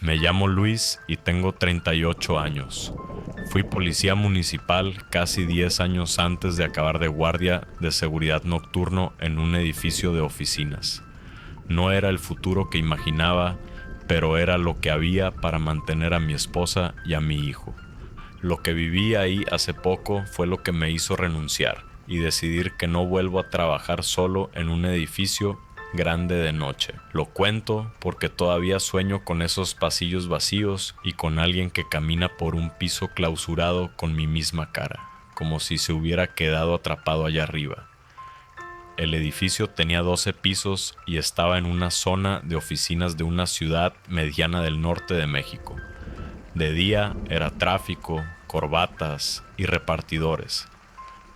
Me llamo Luis y tengo 38 años. Fui policía municipal casi 10 años antes de acabar de guardia de seguridad nocturno en un edificio de oficinas. No era el futuro que imaginaba, pero era lo que había para mantener a mi esposa y a mi hijo. Lo que viví ahí hace poco fue lo que me hizo renunciar y decidir que no vuelvo a trabajar solo en un edificio grande de noche. Lo cuento porque todavía sueño con esos pasillos vacíos y con alguien que camina por un piso clausurado con mi misma cara, como si se hubiera quedado atrapado allá arriba. El edificio tenía 12 pisos y estaba en una zona de oficinas de una ciudad mediana del norte de México. De día era tráfico, corbatas y repartidores.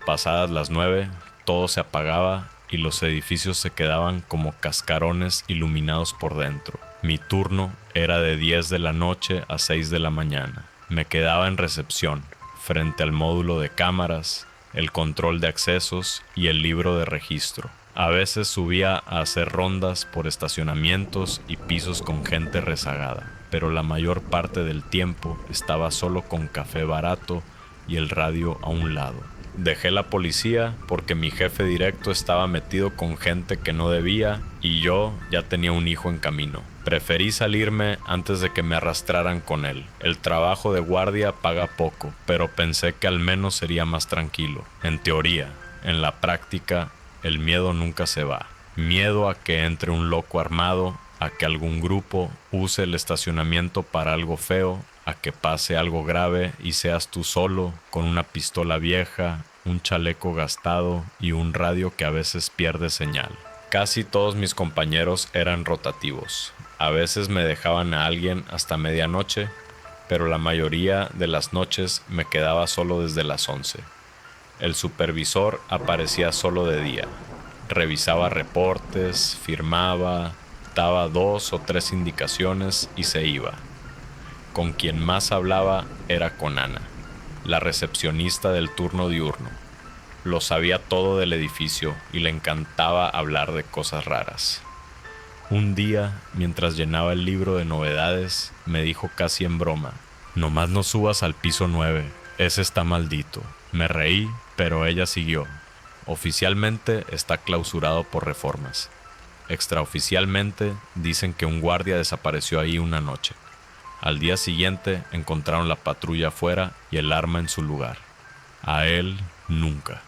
Pasadas las 9, todo se apagaba y los edificios se quedaban como cascarones iluminados por dentro. Mi turno era de 10 de la noche a 6 de la mañana. Me quedaba en recepción, frente al módulo de cámaras, el control de accesos y el libro de registro. A veces subía a hacer rondas por estacionamientos y pisos con gente rezagada, pero la mayor parte del tiempo estaba solo con café barato y el radio a un lado. Dejé la policía porque mi jefe directo estaba metido con gente que no debía y yo ya tenía un hijo en camino. Preferí salirme antes de que me arrastraran con él. El trabajo de guardia paga poco, pero pensé que al menos sería más tranquilo. En teoría, en la práctica, el miedo nunca se va. Miedo a que entre un loco armado, a que algún grupo use el estacionamiento para algo feo, a que pase algo grave y seas tú solo, con una pistola vieja, un chaleco gastado y un radio que a veces pierde señal. Casi todos mis compañeros eran rotativos. A veces me dejaban a alguien hasta medianoche, pero la mayoría de las noches me quedaba solo desde las 11. El supervisor aparecía solo de día. Revisaba reportes, firmaba, daba 2 o 3 indicaciones y se iba. Con quien más hablaba era con Ana, la recepcionista del turno diurno. Lo sabía todo del edificio y le encantaba hablar de cosas raras. Un día, mientras llenaba el libro de novedades, me dijo casi en broma: «Nomás no subas al piso 9, ese está maldito». Me reí, pero ella siguió. Oficialmente está clausurado por reformas. Extraoficialmente dicen que un guardia desapareció ahí una noche. Al día siguiente encontraron la patrulla afuera y el arma en su lugar. A él nunca.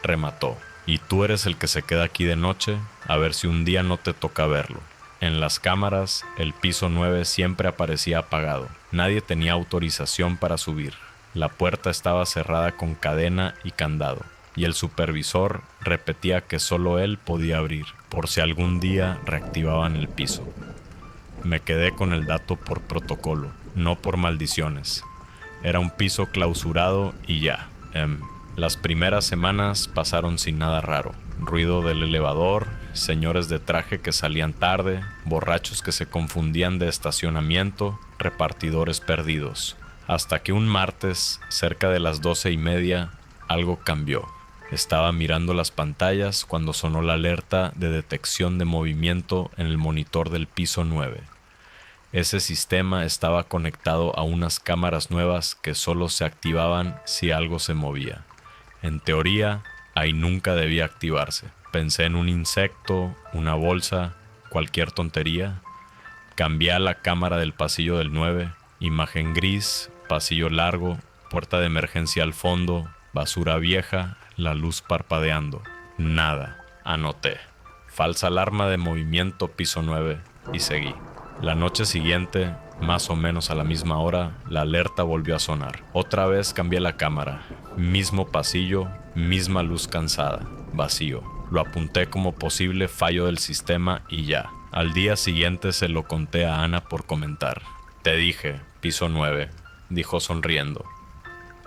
Remató. Y tú eres el que se queda aquí de noche, a ver si un día no te toca verlo. En las cámaras, el piso 9 siempre aparecía apagado. Nadie tenía autorización para subir. La puerta estaba cerrada con cadena y candado, y el supervisor repetía que solo él podía abrir, por si algún día reactivaban el piso. Me quedé con el dato por protocolo, no por maldiciones. Era un piso clausurado y ya. Las primeras semanas pasaron sin nada raro. Ruido del elevador, señores de traje que salían tarde, borrachos que se confundían de estacionamiento, repartidores perdidos. Hasta que un martes, cerca de las 12:30, algo cambió. Estaba mirando las pantallas cuando sonó la alerta de detección de movimiento en el monitor del piso 9. Ese sistema estaba conectado a unas cámaras nuevas que solo se activaban si algo se movía. En teoría, ahí nunca debía activarse. Pensé en un insecto, una bolsa, cualquier tontería. Cambié a la cámara del pasillo del 9, imagen gris, pasillo largo, puerta de emergencia al fondo, basura vieja, la luz parpadeando. Nada. Anoté. Falsa alarma de movimiento piso 9 y seguí. La noche siguiente, más o menos a la misma hora, la alerta volvió a sonar. Otra vez cambié la cámara. Mismo pasillo, misma luz cansada, vacío. Lo apunté como posible fallo del sistema y ya. Al día siguiente se lo conté a Ana por comentar. «Te dije, piso 9», dijo sonriendo.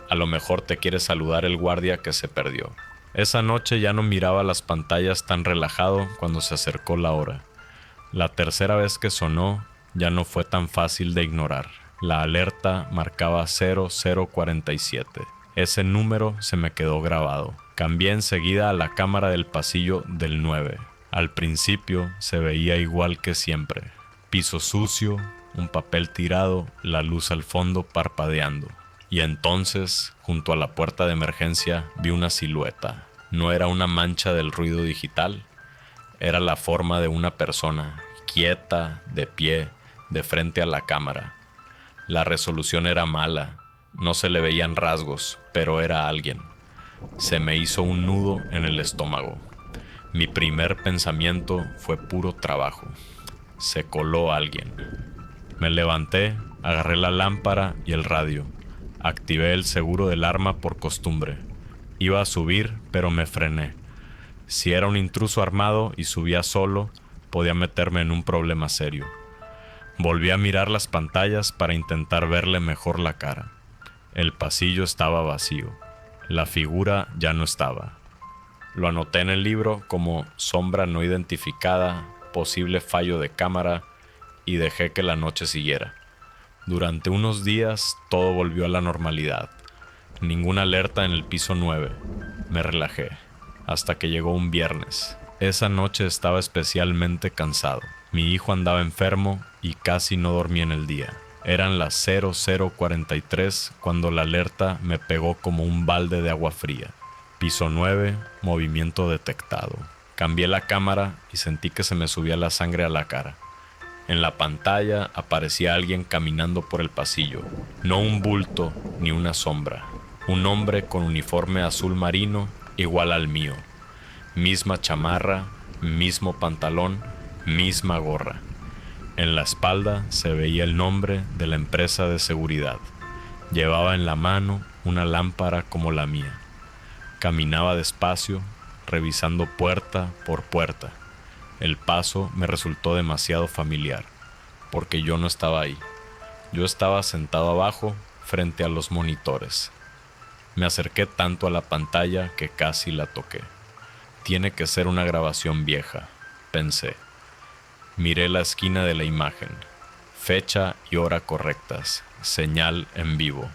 «A lo mejor te quiere saludar el guardia que se perdió». Esa noche ya no miraba las pantallas tan relajado cuando se acercó la hora. La tercera vez que sonó ya no fue tan fácil de ignorar. La alerta marcaba 0047. Ese número se me quedó grabado. Cambié enseguida a la cámara del pasillo del 9. Al principio se veía igual que siempre. Piso sucio, un papel tirado, la luz al fondo parpadeando. Y entonces, junto a la puerta de emergencia, vi una silueta. No era una mancha del ruido digital, era la forma de una persona, quieta, de pie, de frente a la cámara. La resolución era mala, no se le veían rasgos, pero era alguien. Se me hizo un nudo en el estómago. Mi primer pensamiento fue puro trabajo. Se coló alguien. Me levanté, agarré la lámpara y el radio. Activé el seguro del arma por costumbre. Iba a subir, pero me frené. Si era un intruso armado y subía solo, podía meterme en un problema serio. Volví a mirar las pantallas para intentar verle mejor la cara. El pasillo estaba vacío. La figura ya no estaba. Lo anoté en el libro como sombra no identificada, posible fallo de cámara, y dejé que la noche siguiera. Durante unos días todo volvió a la normalidad. Ninguna alerta en el piso 9. Me relajé, hasta que llegó un viernes. Esa noche estaba especialmente cansado. Mi hijo andaba enfermo y casi no dormí en el día. Eran las 00:43 cuando la alerta me pegó como un balde de agua fría. Piso 9, movimiento detectado. Cambié la cámara y sentí que se me subía la sangre a la cara. En la pantalla aparecía alguien caminando por el pasillo. No un bulto ni una sombra. Un hombre con uniforme azul marino igual al mío. Misma chamarra, mismo pantalón, misma gorra. En la espalda se veía el nombre de la empresa de seguridad. Llevaba en la mano una lámpara como la mía. Caminaba despacio, revisando puerta por puerta. El paso me resultó demasiado familiar, porque yo no estaba ahí. Yo estaba sentado abajo, frente a los monitores. Me acerqué tanto a la pantalla que casi la toqué. Tiene que ser una grabación vieja, pensé. Miré la esquina de la imagen. Fecha y hora correctas. Señal en vivo.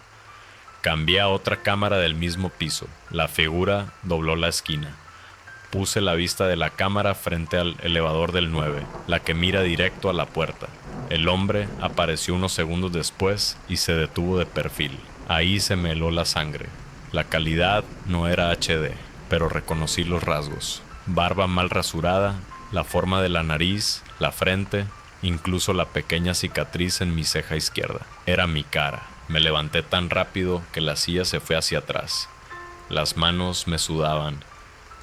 Cambié a otra cámara del mismo piso. La figura dobló la esquina. Puse la vista de la cámara frente al elevador del 9, la que mira directo a la puerta. El hombre apareció unos segundos después y se detuvo de perfil. Ahí se me heló la sangre. La calidad no era HD, pero reconocí los rasgos. Barba mal rasurada, la forma de la nariz, la frente, incluso la pequeña cicatriz en mi ceja izquierda. Era mi cara. Me levanté tan rápido que la silla se fue hacia atrás. Las manos me sudaban,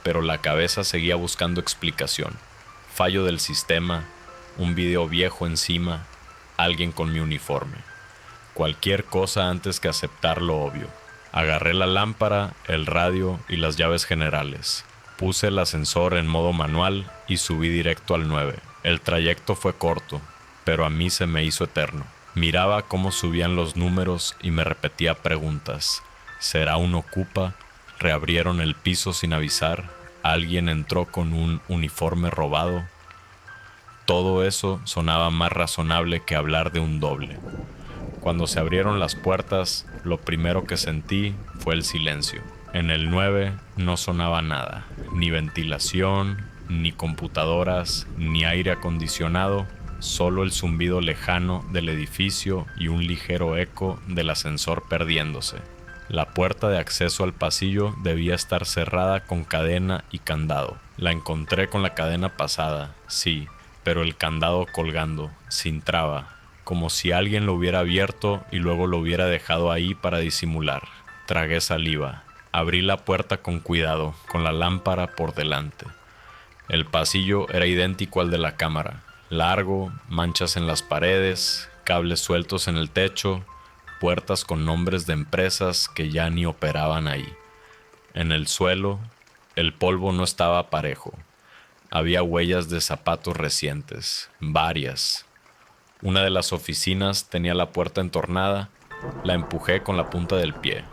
pero la cabeza seguía buscando explicación. Fallo del sistema, un video viejo encima, alguien con mi uniforme. Cualquier cosa antes que aceptar lo obvio. Agarré la lámpara, el radio y las llaves generales. Puse el ascensor en modo manual y subí directo al 9. El trayecto fue corto, pero a mí se me hizo eterno. Miraba cómo subían los números y me repetía preguntas. ¿Será un ocupa? ¿Reabrieron el piso sin avisar? ¿Alguien entró con un uniforme robado? Todo eso sonaba más razonable que hablar de un doble. Cuando se abrieron las puertas, lo primero que sentí fue el silencio. En el 9 no sonaba nada, ni ventilación, ni computadoras, ni aire acondicionado, solo el zumbido lejano del edificio y un ligero eco del ascensor perdiéndose. La puerta de acceso al pasillo debía estar cerrada con cadena y candado. La encontré con la cadena pasada, sí, pero el candado colgando, sin traba, como si alguien lo hubiera abierto y luego lo hubiera dejado ahí para disimular. Tragué saliva. Abrí la puerta con cuidado, con la lámpara por delante. El pasillo era idéntico al de la cámara. Largo, manchas en las paredes, cables sueltos en el techo, puertas con nombres de empresas que ya ni operaban ahí. En el suelo, el polvo no estaba parejo. Había huellas de zapatos recientes, varias. Una de las oficinas tenía la puerta entornada, la empujé con la punta del pie.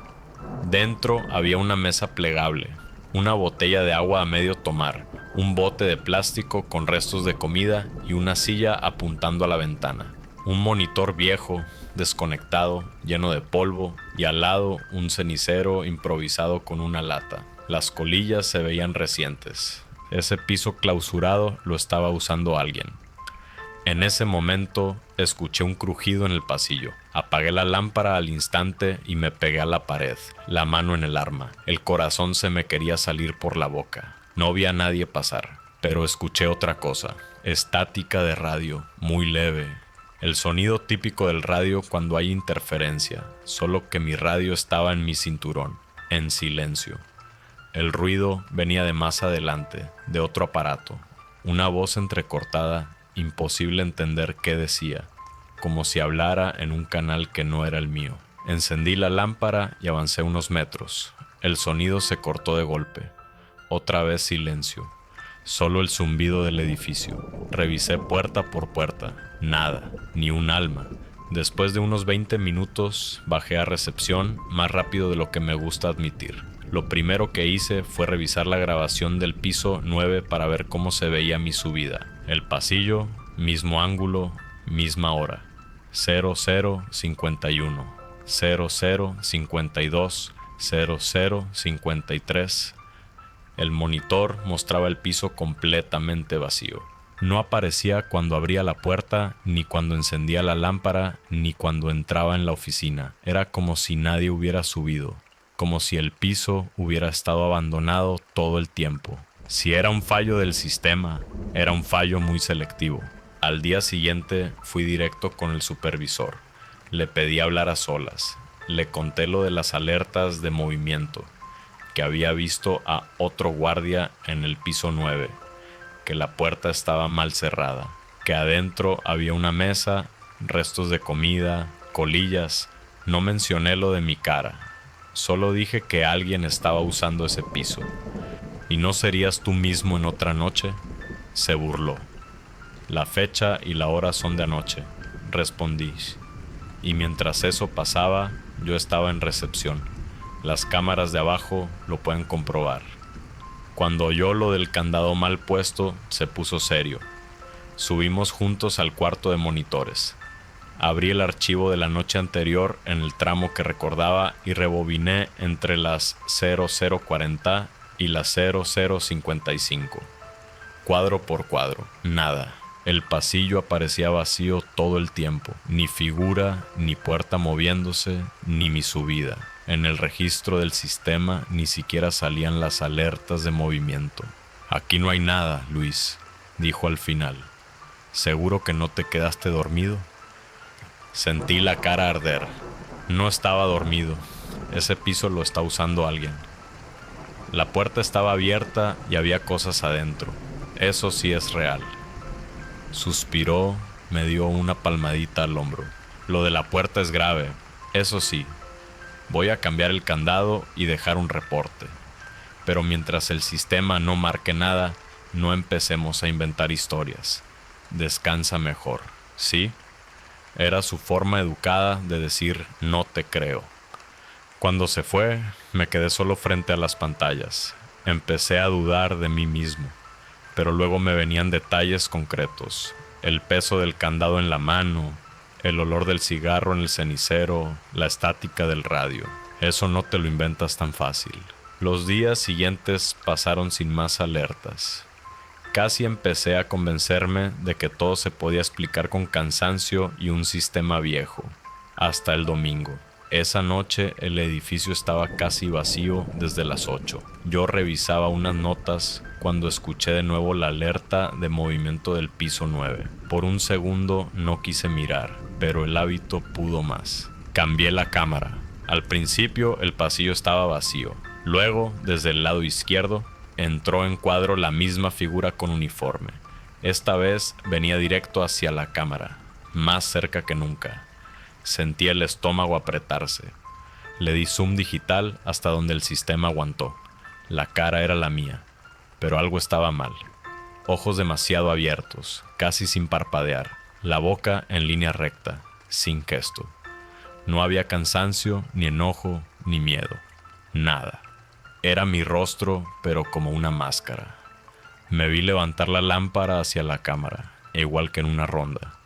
Dentro había una mesa plegable, una botella de agua a medio tomar, un bote de plástico con restos de comida y una silla apuntando a la ventana. Un monitor viejo, desconectado, lleno de polvo, y al lado un cenicero improvisado con una lata. Las colillas se veían recientes. Ese piso clausurado lo estaba usando alguien. En ese momento escuché un crujido en el pasillo. Apagué la lámpara al instante y me pegué a la pared, la mano en el arma. El corazón se me quería salir por la boca. No vi a nadie pasar, pero escuché otra cosa. Estática de radio, muy leve. El sonido típico del radio cuando hay interferencia, solo que mi radio estaba en mi cinturón, en silencio. El ruido venía de más adelante, de otro aparato. Una voz entrecortada, imposible entender qué decía, como si hablara en un canal que no era el mío. Encendí la lámpara y avancé unos metros. El sonido se cortó de golpe. Otra vez silencio. Solo el zumbido del edificio. Revisé puerta por puerta. Nada, ni un alma. Después de unos 20 minutos bajé a recepción, más rápido de lo que me gusta admitir. Lo primero que hice fue revisar la grabación del piso 9 para ver cómo se veía mi subida. El pasillo, mismo ángulo, misma hora. 0051, 0052, 0053. El monitor mostraba el piso completamente vacío. No aparecía cuando abría la puerta, ni cuando encendía la lámpara, ni cuando entraba en la oficina. Era como si nadie hubiera subido, como si el piso hubiera estado abandonado todo el tiempo. Si era un fallo del sistema, era un fallo muy selectivo. Al día siguiente fui directo con el supervisor. Le pedí hablar a solas. Le conté lo de las alertas de movimiento, que había visto a otro guardia en el piso 9, que la puerta estaba mal cerrada, que adentro había una mesa, restos de comida, colillas. No mencioné lo de mi cara, solo dije que alguien estaba usando ese piso. ¿Y no serías tú mismo en otra noche? Se burló. La fecha y la hora son de anoche, respondí. Y mientras eso pasaba, yo estaba en recepción. Las cámaras de abajo lo pueden comprobar. Cuando oyó lo del candado mal puesto, se puso serio. Subimos juntos al cuarto de monitores. Abrí el archivo de la noche anterior en el tramo que recordaba y rebobiné entre las 0040 y las 0055. Cuadro por cuadro, nada. El pasillo aparecía vacío todo el tiempo. Ni figura, ni puerta moviéndose, ni mi subida. En el registro del sistema ni siquiera salían las alertas de movimiento. Aquí no hay nada, Luis, dijo al final. ¿Seguro que no te quedaste dormido? Sentí la cara arder. No estaba dormido. Ese piso lo está usando alguien. La puerta estaba abierta y había cosas adentro. Eso sí es real. Suspiró, me dio una palmadita al hombro. Lo de la puerta es grave, eso sí. Voy a cambiar el candado y dejar un reporte. Pero mientras el sistema no marque nada, no empecemos a inventar historias. Descansa mejor, ¿sí? Era su forma educada de decir no te creo. Cuando se fue, me quedé solo frente a las pantallas. Empecé a dudar de mí mismo, pero luego me venían detalles concretos. El peso del candado en la mano, el olor del cigarro en el cenicero, la estática del radio. Eso no te lo inventas tan fácil. Los días siguientes pasaron sin más alertas. Casi empecé a convencerme de que todo se podía explicar con cansancio y un sistema viejo. Hasta el domingo. Esa noche el edificio estaba casi vacío desde las 8. Yo revisaba unas notas cuando escuché de nuevo la alerta de movimiento del piso 9. Por un segundo no quise mirar, pero el hábito pudo más. Cambié la cámara. Al principio el pasillo estaba vacío. Luego, desde el lado izquierdo, entró en cuadro la misma figura con uniforme. Esta vez venía directo hacia la cámara, más cerca que nunca. Sentí el estómago apretarse. Le di zoom digital hasta donde el sistema aguantó. La cara era la mía, pero algo estaba mal. Ojos demasiado abiertos, casi sin parpadear. La boca en línea recta, sin gesto. No había cansancio, ni enojo, ni miedo. Nada. Era mi rostro, pero como una máscara. Me vi levantar la lámpara hacia la cámara, igual que en una ronda.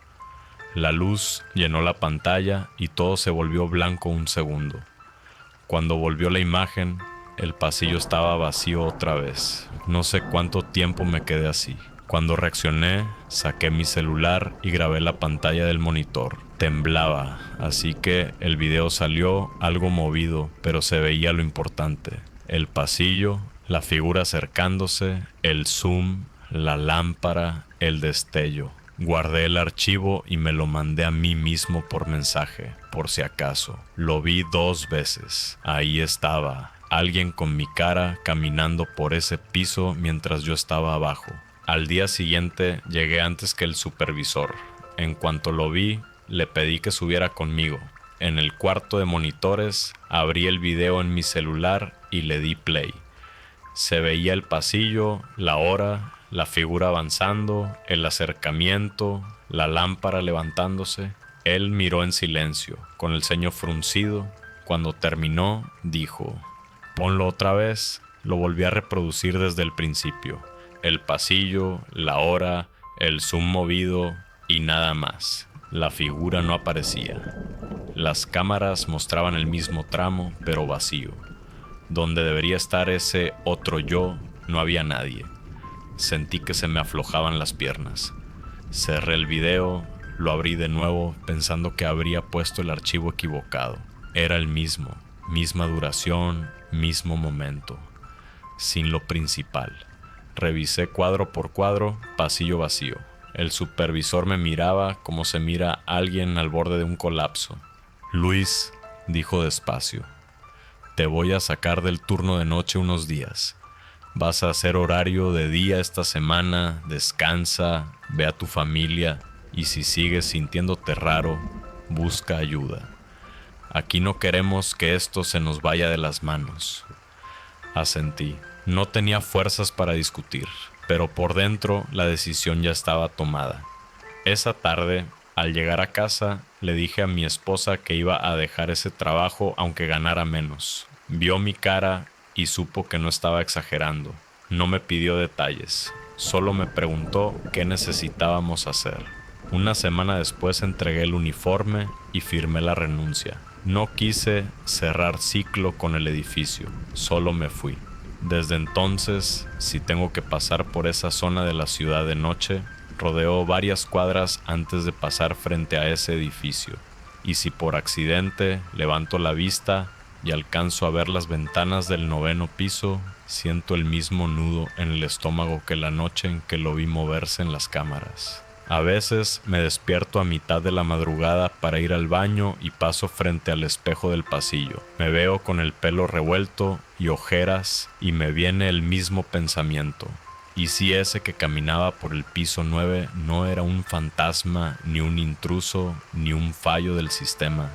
La luz llenó la pantalla y todo se volvió blanco un segundo. Cuando volvió la imagen, el pasillo estaba vacío otra vez. No sé cuánto tiempo me quedé así. Cuando reaccioné, saqué mi celular y grabé la pantalla del monitor. Temblaba, así que el video salió algo movido, pero se veía lo importante. El pasillo, la figura acercándose, el zoom, la lámpara, el destello. Guardé el archivo y me lo mandé a mí mismo por mensaje, por si acaso. Lo vi 2 veces. Ahí estaba, alguien con mi cara caminando por ese piso mientras yo estaba abajo. Al día siguiente llegué antes que el supervisor. En cuanto lo vi, le pedí que subiera conmigo. En el cuarto de monitores, abrí el video en mi celular y le di play. Se veía el pasillo, la hora, la figura avanzando, el acercamiento, la lámpara levantándose. Él miró en silencio, con el ceño fruncido. Cuando terminó, dijo: «Ponlo otra vez». Lo volví a reproducir desde el principio. El pasillo, la hora, el zoom movido y nada más. La figura no aparecía. Las cámaras mostraban el mismo tramo, pero vacío. Donde debería estar ese otro yo, no había nadie. Sentí que se me aflojaban las piernas. Cerré el video, lo abrí de nuevo pensando que habría puesto el archivo equivocado. Era el mismo, misma duración, mismo momento, sin lo principal. Revisé cuadro por cuadro, pasillo vacío. El supervisor me miraba como se mira a alguien al borde de un colapso. «Luis», dijo despacio, «te voy a sacar del turno de noche unos días. Vas a hacer horario de día esta semana, descansa, ve a tu familia y si sigues sintiéndote raro, busca ayuda. Aquí no queremos que esto se nos vaya de las manos». Asentí. No tenía fuerzas para discutir, pero por dentro la decisión ya estaba tomada. Esa tarde, al llegar a casa, le dije a mi esposa que iba a dejar ese trabajo aunque ganara menos. Vio mi cara y supo que no estaba exagerando. No me pidió detalles, solo me preguntó qué necesitábamos hacer. Una semana después entregué el uniforme y firmé la renuncia. No quise cerrar ciclo con el edificio, solo me fui. Desde entonces, si tengo que pasar por esa zona de la ciudad de noche, rodeo varias cuadras antes de pasar frente a ese edificio. Y si por accidente levanto la vista y alcanzo a ver las ventanas del 9º piso, siento el mismo nudo en el estómago que la noche en que lo vi moverse en las cámaras. A veces me despierto a mitad de la madrugada para ir al baño y paso frente al espejo del pasillo. Me veo con el pelo revuelto y ojeras y me viene el mismo pensamiento. ¿Y si ese que caminaba por el piso 9 no era un fantasma, ni un intruso, ni un fallo del sistema?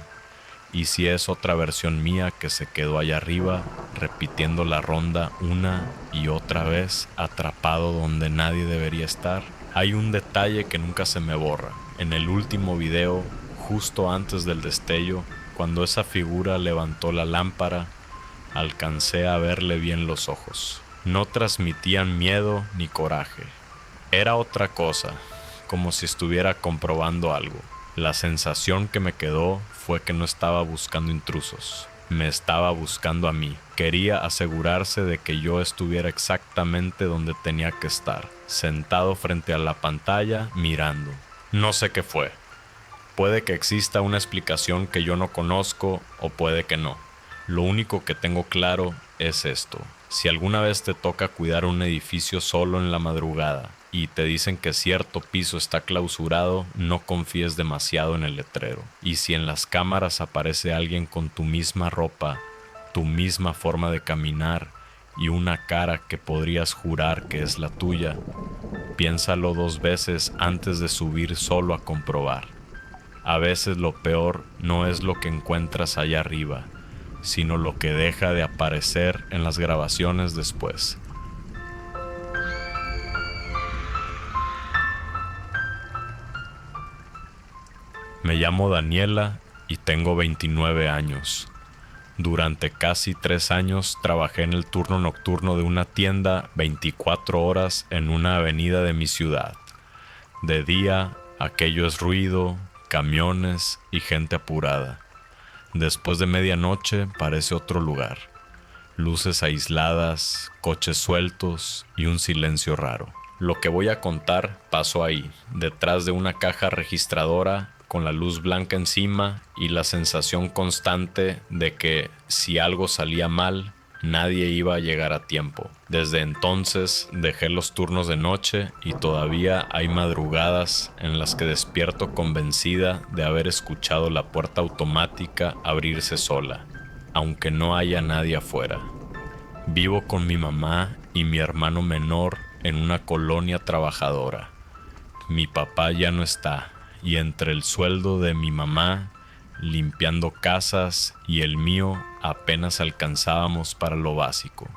¿Y si es otra versión mía que se quedó allá arriba, repitiendo la ronda una y otra vez, atrapado donde nadie debería estar? Hay un detalle que nunca se me borra. En el último video, justo antes del destello, cuando esa figura levantó la lámpara, alcancé a verle bien los ojos. No transmitían miedo ni coraje. Era otra cosa, como si estuviera comprobando algo. La sensación que me quedó fue que no estaba buscando intrusos. Me estaba buscando a mí. Quería asegurarse de que yo estuviera exactamente donde tenía que estar, sentado frente a la pantalla, mirando. No sé qué fue. Puede que exista una explicación que yo no conozco o puede que no. Lo único que tengo claro es esto. Si alguna vez te toca cuidar un edificio solo en la madrugada y te dicen que cierto piso está clausurado, no confíes demasiado en el letrero. Y si en las cámaras aparece alguien con tu misma ropa, tu misma forma de caminar y una cara que podrías jurar que es la tuya, piénsalo 2 veces antes de subir solo a comprobar. A veces lo peor no es lo que encuentras allá arriba, sino lo que deja de aparecer en las grabaciones después. Me llamo Daniela y tengo 29 años. Durante casi 3 años trabajé en el turno nocturno de una tienda 24 horas en una avenida de mi ciudad. De día, aquello es ruido, camiones y gente apurada. Después de medianoche parece otro lugar. Luces aisladas, coches sueltos y un silencio raro. Lo que voy a contar pasó ahí, detrás de una caja registradora, con la luz blanca encima y la sensación constante de que si algo salía mal, nadie iba a llegar a tiempo. Desde entonces dejé los turnos de noche y todavía hay madrugadas en las que despierto convencida de haber escuchado la puerta automática abrirse sola, aunque no haya nadie afuera. Vivo con mi mamá y mi hermano menor en una colonia trabajadora. Mi papá ya no está, y entre el sueldo de mi mamá, limpiando casas, y el mío apenas alcanzábamos para lo básico.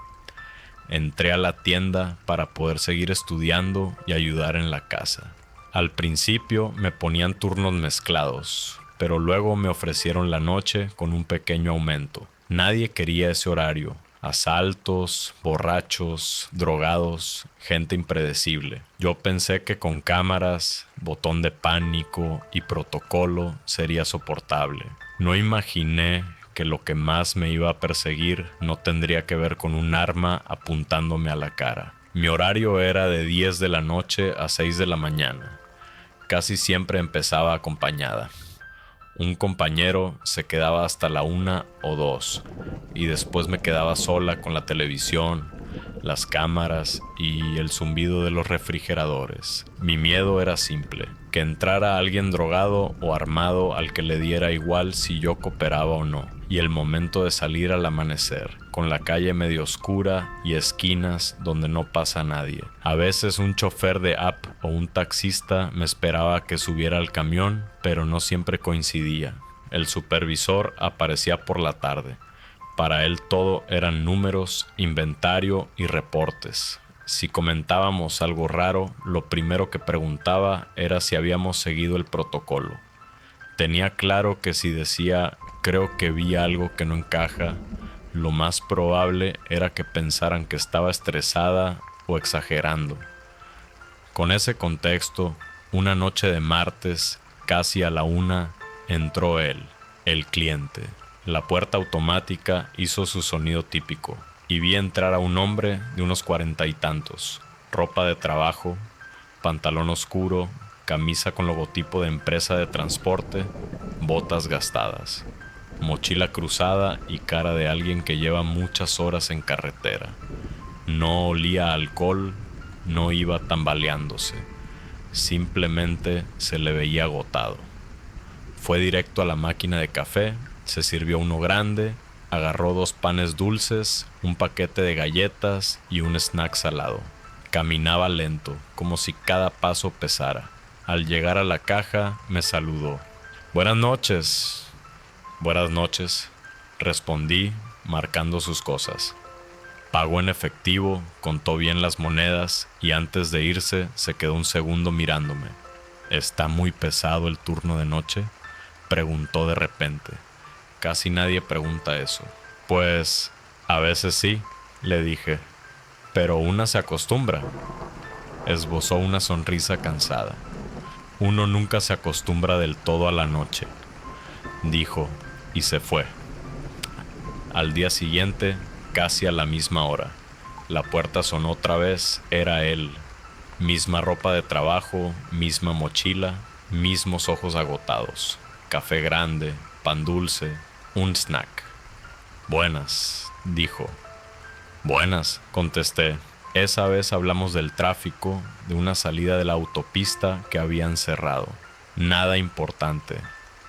Entré a la tienda para poder seguir estudiando y ayudar en la casa. Al principio me ponían turnos mezclados, pero luego me ofrecieron la noche con un pequeño aumento. Nadie quería ese horario. Asaltos, borrachos, drogados, gente impredecible. Yo pensé que con cámaras, botón de pánico y protocolo sería soportable. No imaginé que lo que más me iba a perseguir no tendría que ver con un arma apuntándome a la cara. Mi horario era de 10 de la noche a 6 de la mañana. Casi siempre empezaba acompañada. Un compañero se quedaba hasta la 1 o 2 y después me quedaba sola con la televisión, las cámaras y el zumbido de los refrigeradores. Mi miedo era simple, que entrara alguien drogado o armado al que le diera igual si yo cooperaba o no, y el momento de salir al amanecer, con la calle medio oscura y esquinas donde no pasa nadie. A veces un chofer de app o un taxista me esperaba que subiera al camión, pero no siempre coincidía. El supervisor aparecía por la tarde. Para él todo eran números, inventario y reportes. Si comentábamos algo raro, lo primero que preguntaba era si habíamos seguido el protocolo. Tenía claro que si decía creo que vi algo que no encaja, lo más probable era que pensaran que estaba estresada o exagerando. Con ese contexto, una noche de martes, casi a la 1, entró él, el cliente. La puerta automática hizo su sonido típico y vi entrar a un hombre de unos 40 y tantos, ropa de trabajo, pantalón oscuro, camisa con logotipo de empresa de transporte, botas gastadas, mochila cruzada y cara de alguien que lleva muchas horas en carretera. No olía a alcohol, no iba tambaleándose, simplemente se le veía agotado. Fue directo a la máquina de café, se sirvió uno grande, agarró 2 panes dulces, un paquete de galletas y un snack salado. Caminaba lento, como si cada paso pesara. Al llegar a la caja, me saludó. «Buenas noches». «Buenas noches», respondí, marcando sus cosas. Pagó en efectivo, contó bien las monedas y antes de irse se quedó un segundo mirándome. «¿Está muy pesado el turno de noche?», preguntó de repente. Casi nadie pregunta eso. «Pues, a veces sí», le dije, «pero una se acostumbra». Esbozó una sonrisa cansada. «Uno nunca se acostumbra del todo a la noche», dijo, y se fue. Al día siguiente, casi a la misma hora, la puerta sonó otra vez, era él. Misma ropa de trabajo, misma mochila, mismos ojos agotados. Café grande, pan dulce, un snack. «Buenas», dijo. «Buenas», contesté. Esa vez hablamos del tráfico, de una salida de la autopista que habían cerrado. Nada importante,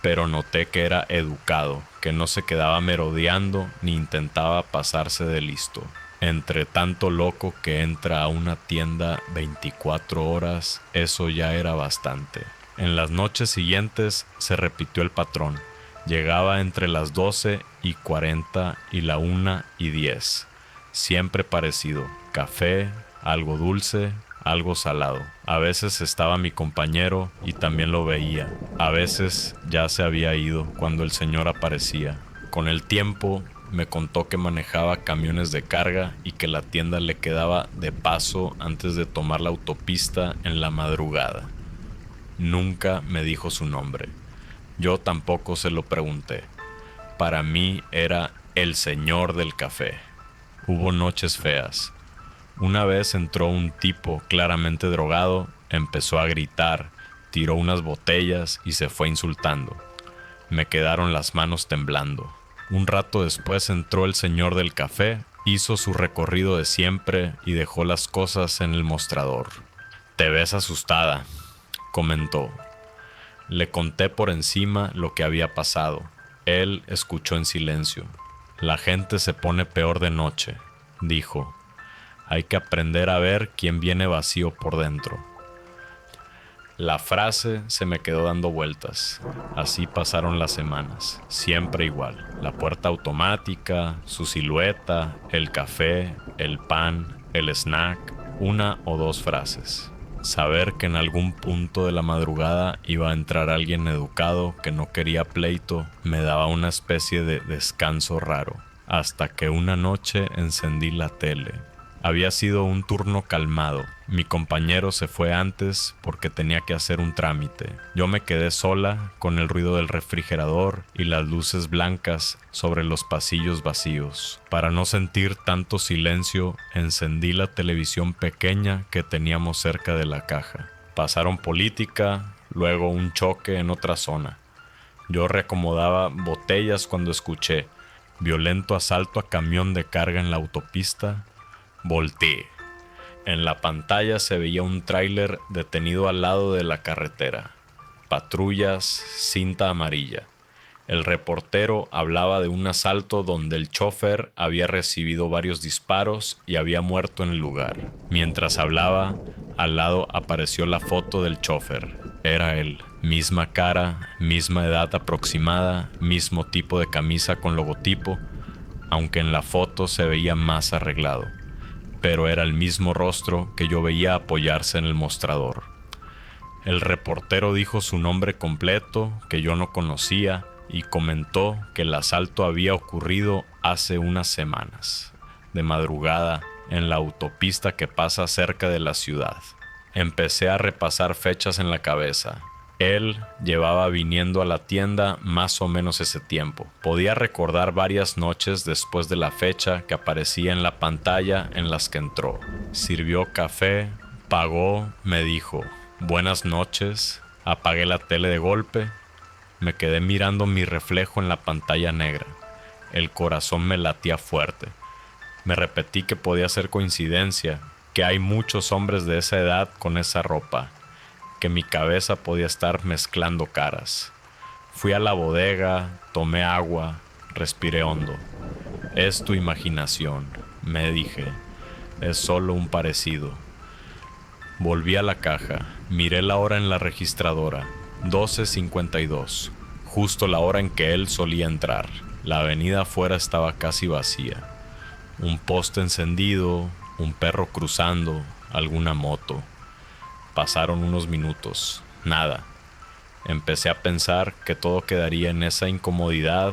pero noté que era educado, que no se quedaba merodeando ni intentaba pasarse de listo. Entre tanto loco que entra a una tienda 24 horas, eso ya era bastante. En las noches siguientes se repitió el patrón. Llegaba entre las 12:40 y la 1:10. Siempre parecido. Café, algo dulce, algo salado. A veces estaba mi compañero y también lo veía. A veces ya se había ido cuando el señor aparecía. Con el tiempo me contó que manejaba camiones de carga y que la tienda le quedaba de paso antes de tomar la autopista en la madrugada. Nunca me dijo su nombre. Yo tampoco se lo pregunté. Para mí era el señor del café. Hubo noches feas. Una vez entró un tipo claramente drogado, empezó a gritar, tiró unas botellas y se fue insultando. Me quedaron las manos temblando. Un rato después entró el señor del café, hizo su recorrido de siempre y dejó las cosas en el mostrador. «Te ves asustada», comentó. Le conté por encima lo que había pasado. Él escuchó en silencio. «La gente se pone peor de noche», dijo. «Hay que aprender a ver quién viene vacío por dentro». La frase se me quedó dando vueltas. Así pasaron las semanas, siempre igual. La puerta automática, su silueta, el café, el pan, el snack, una o dos frases. Saber que en algún punto de la madrugada iba a entrar alguien educado que no quería pleito me daba una especie de descanso raro. Hasta que una noche encendí la tele. Había sido un turno calmado. Mi compañero se fue antes porque tenía que hacer un trámite. Yo me quedé sola con el ruido del refrigerador y las luces blancas sobre los pasillos vacíos. Para no sentir tanto silencio, encendí la televisión pequeña que teníamos cerca de la caja. Pasaron política, luego un choque en otra zona. Yo reacomodaba botellas cuando escuché violento asalto a camión de carga en la autopista. Volteé. En la pantalla se veía un tráiler detenido al lado de la carretera. Patrullas, cinta amarilla. El reportero hablaba de un asalto donde el chofer había recibido varios disparos y había muerto en el lugar. Mientras hablaba, al lado apareció la foto del chofer. Era él. Misma cara, misma edad aproximada, mismo tipo de camisa con logotipo, aunque en la foto se veía más arreglado. Pero era el mismo rostro que yo veía apoyarse en el mostrador. El reportero dijo su nombre completo, que yo no conocía, y comentó que el asalto había ocurrido hace unas semanas, de madrugada, en la autopista que pasa cerca de la ciudad. Empecé a repasar fechas en la cabeza. Él llevaba viniendo a la tienda más o menos ese tiempo. Podía recordar varias noches después de la fecha que aparecía en la pantalla en las que entró. Sirvió café, pagó, me dijo «Buenas noches». Apagué la tele de golpe. Me quedé mirando mi reflejo en la pantalla negra. El corazón me latía fuerte. Me repetí que podía ser coincidencia, que hay muchos hombres de esa edad con esa ropa, que mi cabeza podía estar mezclando caras. Fui a la bodega, tomé agua, respiré hondo. «Es tu imaginación», me dije. «Es solo un parecido». Volví a la caja, miré la hora en la registradora, 12:52, justo la hora en que él solía entrar. La avenida afuera estaba casi vacía. Un poste encendido, un perro cruzando, alguna moto. Pasaron unos minutos, nada. Empecé a pensar que todo quedaría en esa incomodidad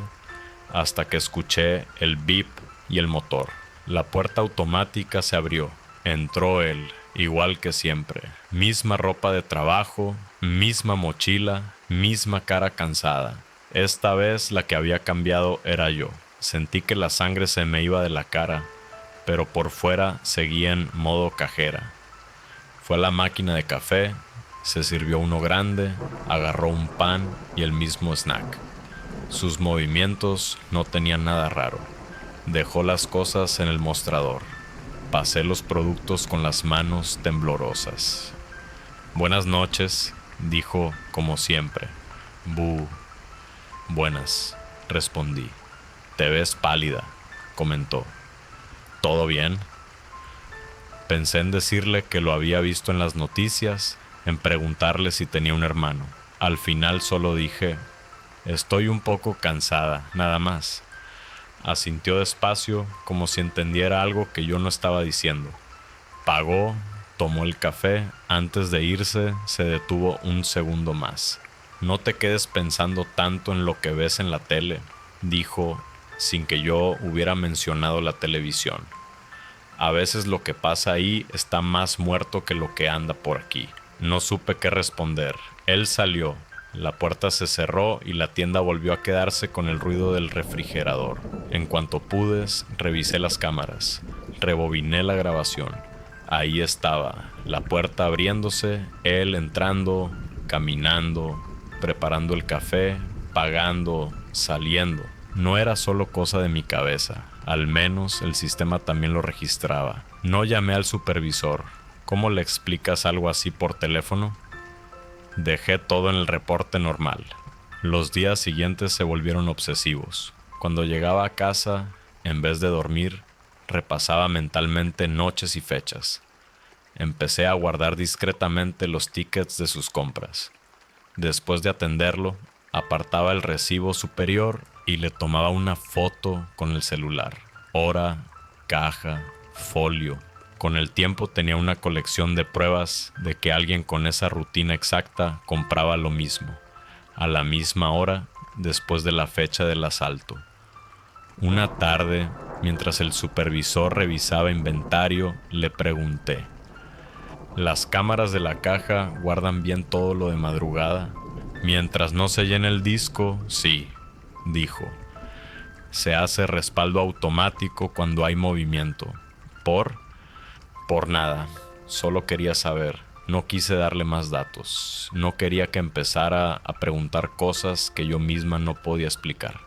hasta que escuché el bip y el motor. La puerta automática se abrió. Entró él, igual que siempre. Misma ropa de trabajo, misma mochila, misma cara cansada. Esta vez la que había cambiado era yo. Sentí que la sangre se me iba de la cara, pero por fuera seguía en modo cajera. Fue a la máquina de café, se sirvió uno grande, agarró un pan y el mismo snack. Sus movimientos no tenían nada raro. Dejó las cosas en el mostrador. Pasé los productos con las manos temblorosas. «Buenas noches», dijo como siempre. «Bu». «Buenas», respondí. «Te ves pálida», comentó. «¿Todo bien?» Pensé en decirle que lo había visto en las noticias, en preguntarle si tenía un hermano. Al final solo dije, «Estoy un poco cansada, nada más». Asintió despacio, como si entendiera algo que yo no estaba diciendo. Pagó, tomó el café. Antes de irse, se detuvo un segundo más. «No te quedes pensando tanto en lo que ves en la tele», dijo, sin que yo hubiera mencionado la televisión. «A veces lo que pasa ahí está más muerto que lo que anda por aquí». No supe qué responder. Él salió. La puerta se cerró y la tienda volvió a quedarse con el ruido del refrigerador. En cuanto pude, revisé las cámaras. Rebobiné la grabación. Ahí estaba, la puerta abriéndose, él entrando, caminando, preparando el café, pagando, saliendo. No era solo cosa de mi cabeza, al menos el sistema también lo registraba. No llamé al supervisor. ¿Cómo le explicas algo así por teléfono? Dejé todo en el reporte normal. Los días siguientes se volvieron obsesivos. Cuando llegaba a casa, en vez de dormir, repasaba mentalmente noches y fechas. Empecé a guardar discretamente los tickets de sus compras. Después de atenderlo, apartaba el recibo superior y le tomaba una foto con el celular. Hora, caja, folio. Con el tiempo tenía una colección de pruebas de que alguien con esa rutina exacta compraba lo mismo, a la misma hora, después de la fecha del asalto. Una tarde, mientras el supervisor revisaba inventario, le pregunté: ¿las cámaras de la caja guardan bien todo lo de madrugada? Mientras no se llene el disco, sí, dijo. Se hace respaldo automático cuando hay movimiento. Por nada. Solo quería saber. No quise darle más datos. No quería que empezara a preguntar cosas que yo misma no podía explicar.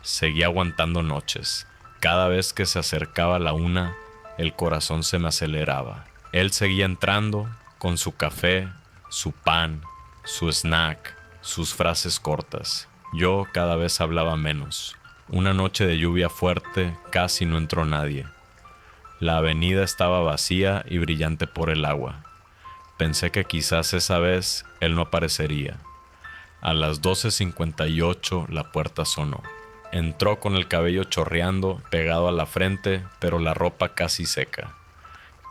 Seguí aguantando noches. Cada vez que se acercaba la 1, el corazón se me aceleraba. Él seguía entrando con su café, su pan, su snack, sus frases cortas. Yo cada vez hablaba menos. Una noche de lluvia fuerte, casi no entró nadie. La avenida estaba vacía y brillante por el agua. Pensé que quizás esa vez él no aparecería. A las 12:58 la puerta sonó. Entró con el cabello chorreando, pegado a la frente, pero la ropa casi seca.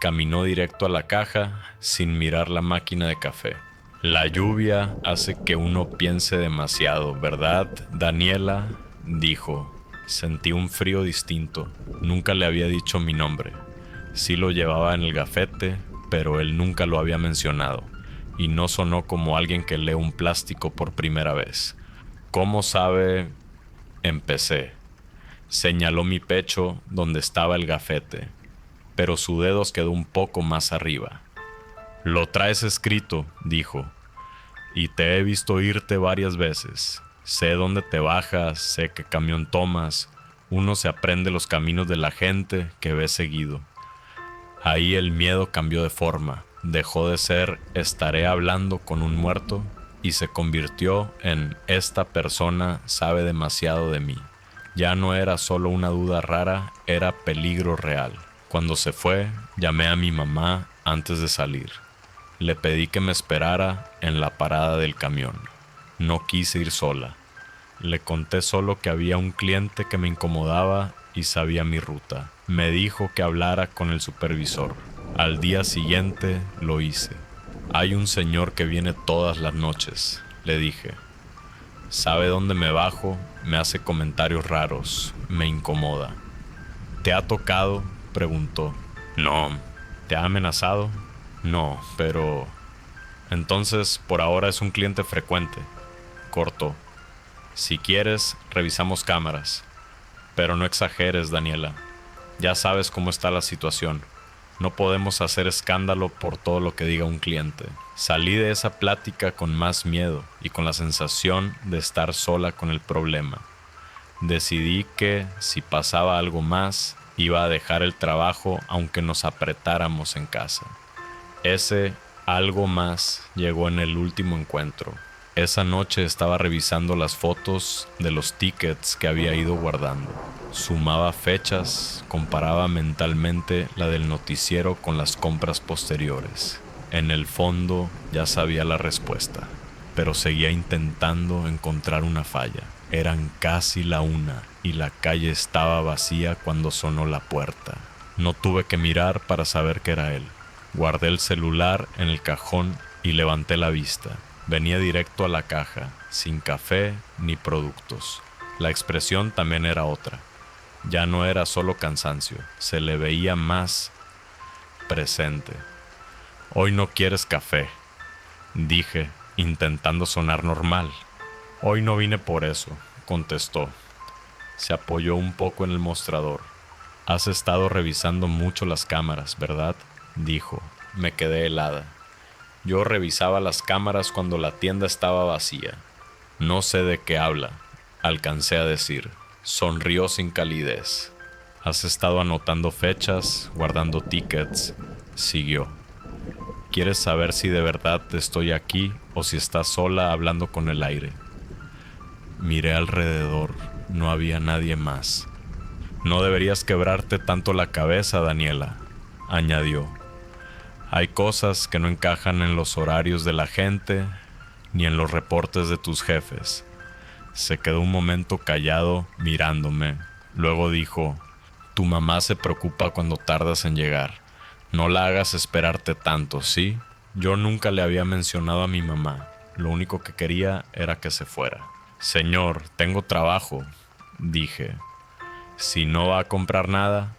Caminó directo a la caja, sin mirar la máquina de café. La lluvia hace que uno piense demasiado, ¿verdad, Daniela?, dijo. Sentí un frío distinto. Nunca le había dicho mi nombre. Sí lo llevaba en el gafete, pero él nunca lo había mencionado, y no sonó como alguien que lee un plástico por primera vez. ¿Cómo sabe? Empecé. Señaló mi pecho donde estaba el gafete, pero su dedo quedó un poco más arriba. Lo traes escrito, dijo, y te he visto irte varias veces. Sé dónde te bajas, sé qué camión tomas. Uno se aprende los caminos de la gente que ve seguido. Ahí el miedo cambió de forma. Dejó de ser estaré hablando con un muerto y se convirtió en esta persona sabe demasiado de mí. Ya no era solo una duda rara, era peligro real. Cuando se fue, llamé a mi mamá antes de salir. Le pedí que me esperara en la parada del camión. No quise ir sola. Le conté solo que había un cliente que me incomodaba y sabía mi ruta. Me dijo que hablara con el supervisor. Al día siguiente lo hice. Hay un señor que viene todas las noches, le dije. Sabe dónde me bajo, me hace comentarios raros, me incomoda. ¿Te ha tocado?, preguntó. No. ¿Te ha amenazado? No, pero... Entonces, por ahora es un cliente frecuente. Cortó. Si quieres, revisamos cámaras. Pero no exageres, Daniela. Ya sabes cómo está la situación. No podemos hacer escándalo por todo lo que diga un cliente. Salí de esa plática con más miedo y con la sensación de estar sola con el problema. Decidí que, si pasaba algo más, iba a dejar el trabajo aunque nos apretáramos en casa. Ese algo más llegó en el último encuentro. Esa noche estaba revisando las fotos de los tickets que había ido guardando. Sumaba fechas, comparaba mentalmente la del noticiero con las compras posteriores. En el fondo ya sabía la respuesta, pero seguía intentando encontrar una falla. Eran casi la 1 y la calle estaba vacía cuando sonó la puerta. No tuve que mirar para saber que era él. Guardé el celular en el cajón y levanté la vista. Venía directo a la caja, sin café ni productos. La expresión también era otra. Ya no era solo cansancio, se le veía más presente. Hoy no quieres café, dije, intentando sonar normal. Hoy no vine por eso, contestó. Se apoyó un poco en el mostrador. Has estado revisando mucho las cámaras, ¿verdad? dijo. Me quedé helada. Yo revisaba las cámaras cuando la tienda estaba vacía. No sé de qué habla, alcancé a decir. Sonrió sin calidez. ¿Has estado anotando fechas, guardando tickets? Siguió. ¿Quieres saber si de verdad estoy aquí o si estás sola hablando con el aire? Miré alrededor. No había nadie más. No deberías quebrarte tanto la cabeza, Daniela, añadió. Hay cosas que no encajan en los horarios de la gente ni en los reportes de tus jefes. Se quedó un momento callado mirándome. Luego dijo, tu mamá se preocupa cuando tardas en llegar. No la hagas esperarte tanto, ¿sí? Yo nunca le había mencionado a mi mamá. Lo único que quería era que se fuera. Señor, tengo trabajo, dije. Si no va a comprar nada.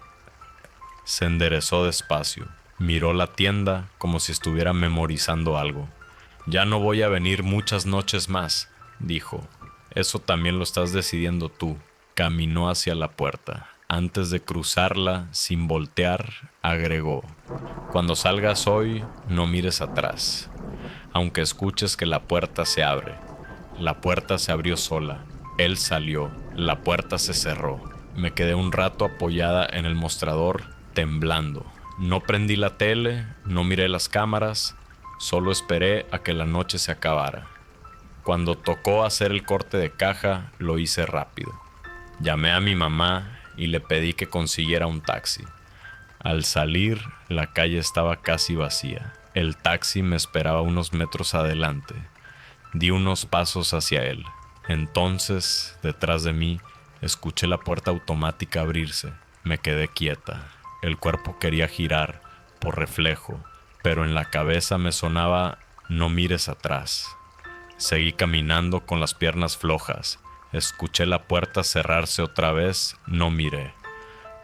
Se enderezó despacio. Miró la tienda como si estuviera memorizando algo. Ya no voy a venir muchas noches más, dijo. Eso también lo estás decidiendo tú. Caminó hacia la puerta. Antes de cruzarla, sin voltear, agregó. Cuando salgas hoy, no mires atrás. Aunque escuches que la puerta se abre. La puerta se abrió sola. Él salió. La puerta se cerró. Me quedé un rato apoyada en el mostrador, temblando. No prendí la tele, no miré las cámaras, solo esperé a que la noche se acabara. Cuando tocó hacer el corte de caja, lo hice rápido. Llamé a mi mamá y le pedí que consiguiera un taxi. Al salir, la calle estaba casi vacía. El taxi me esperaba unos metros adelante. Di unos pasos hacia él. Entonces, detrás de mí, escuché la puerta automática abrirse. Me quedé quieta. El cuerpo quería girar, por reflejo, pero en la cabeza me sonaba, no mires atrás. Seguí caminando con las piernas flojas. Escuché la puerta cerrarse otra vez, no miré.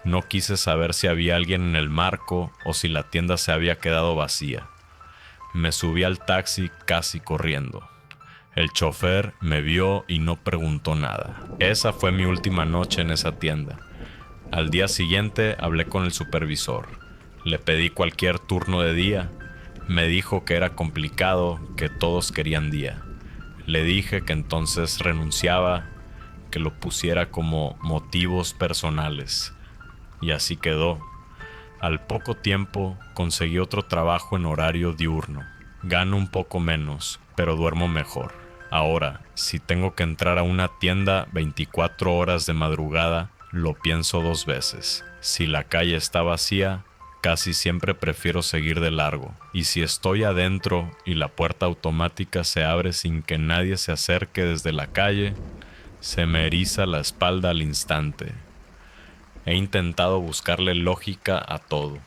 No quise saber si había alguien en el marco o si la tienda se había quedado vacía. Me subí al taxi casi corriendo. El chofer me vio y no preguntó nada. Esa fue mi última noche en esa tienda. Al día siguiente hablé con el supervisor. Le pedí cualquier turno de día. Me dijo que era complicado, que todos querían día. Le dije que entonces renunciaba, que lo pusiera como motivos personales. Y así quedó. Al poco tiempo conseguí otro trabajo en horario diurno. Gano un poco menos, pero duermo mejor. Ahora, si tengo que entrar a una tienda 24 horas de madrugada, lo pienso 2 veces. Si la calle está vacía, casi siempre prefiero seguir de largo. Y si estoy adentro y la puerta automática se abre sin que nadie se acerque desde la calle, se me eriza la espalda al instante. He intentado buscarle lógica a todo.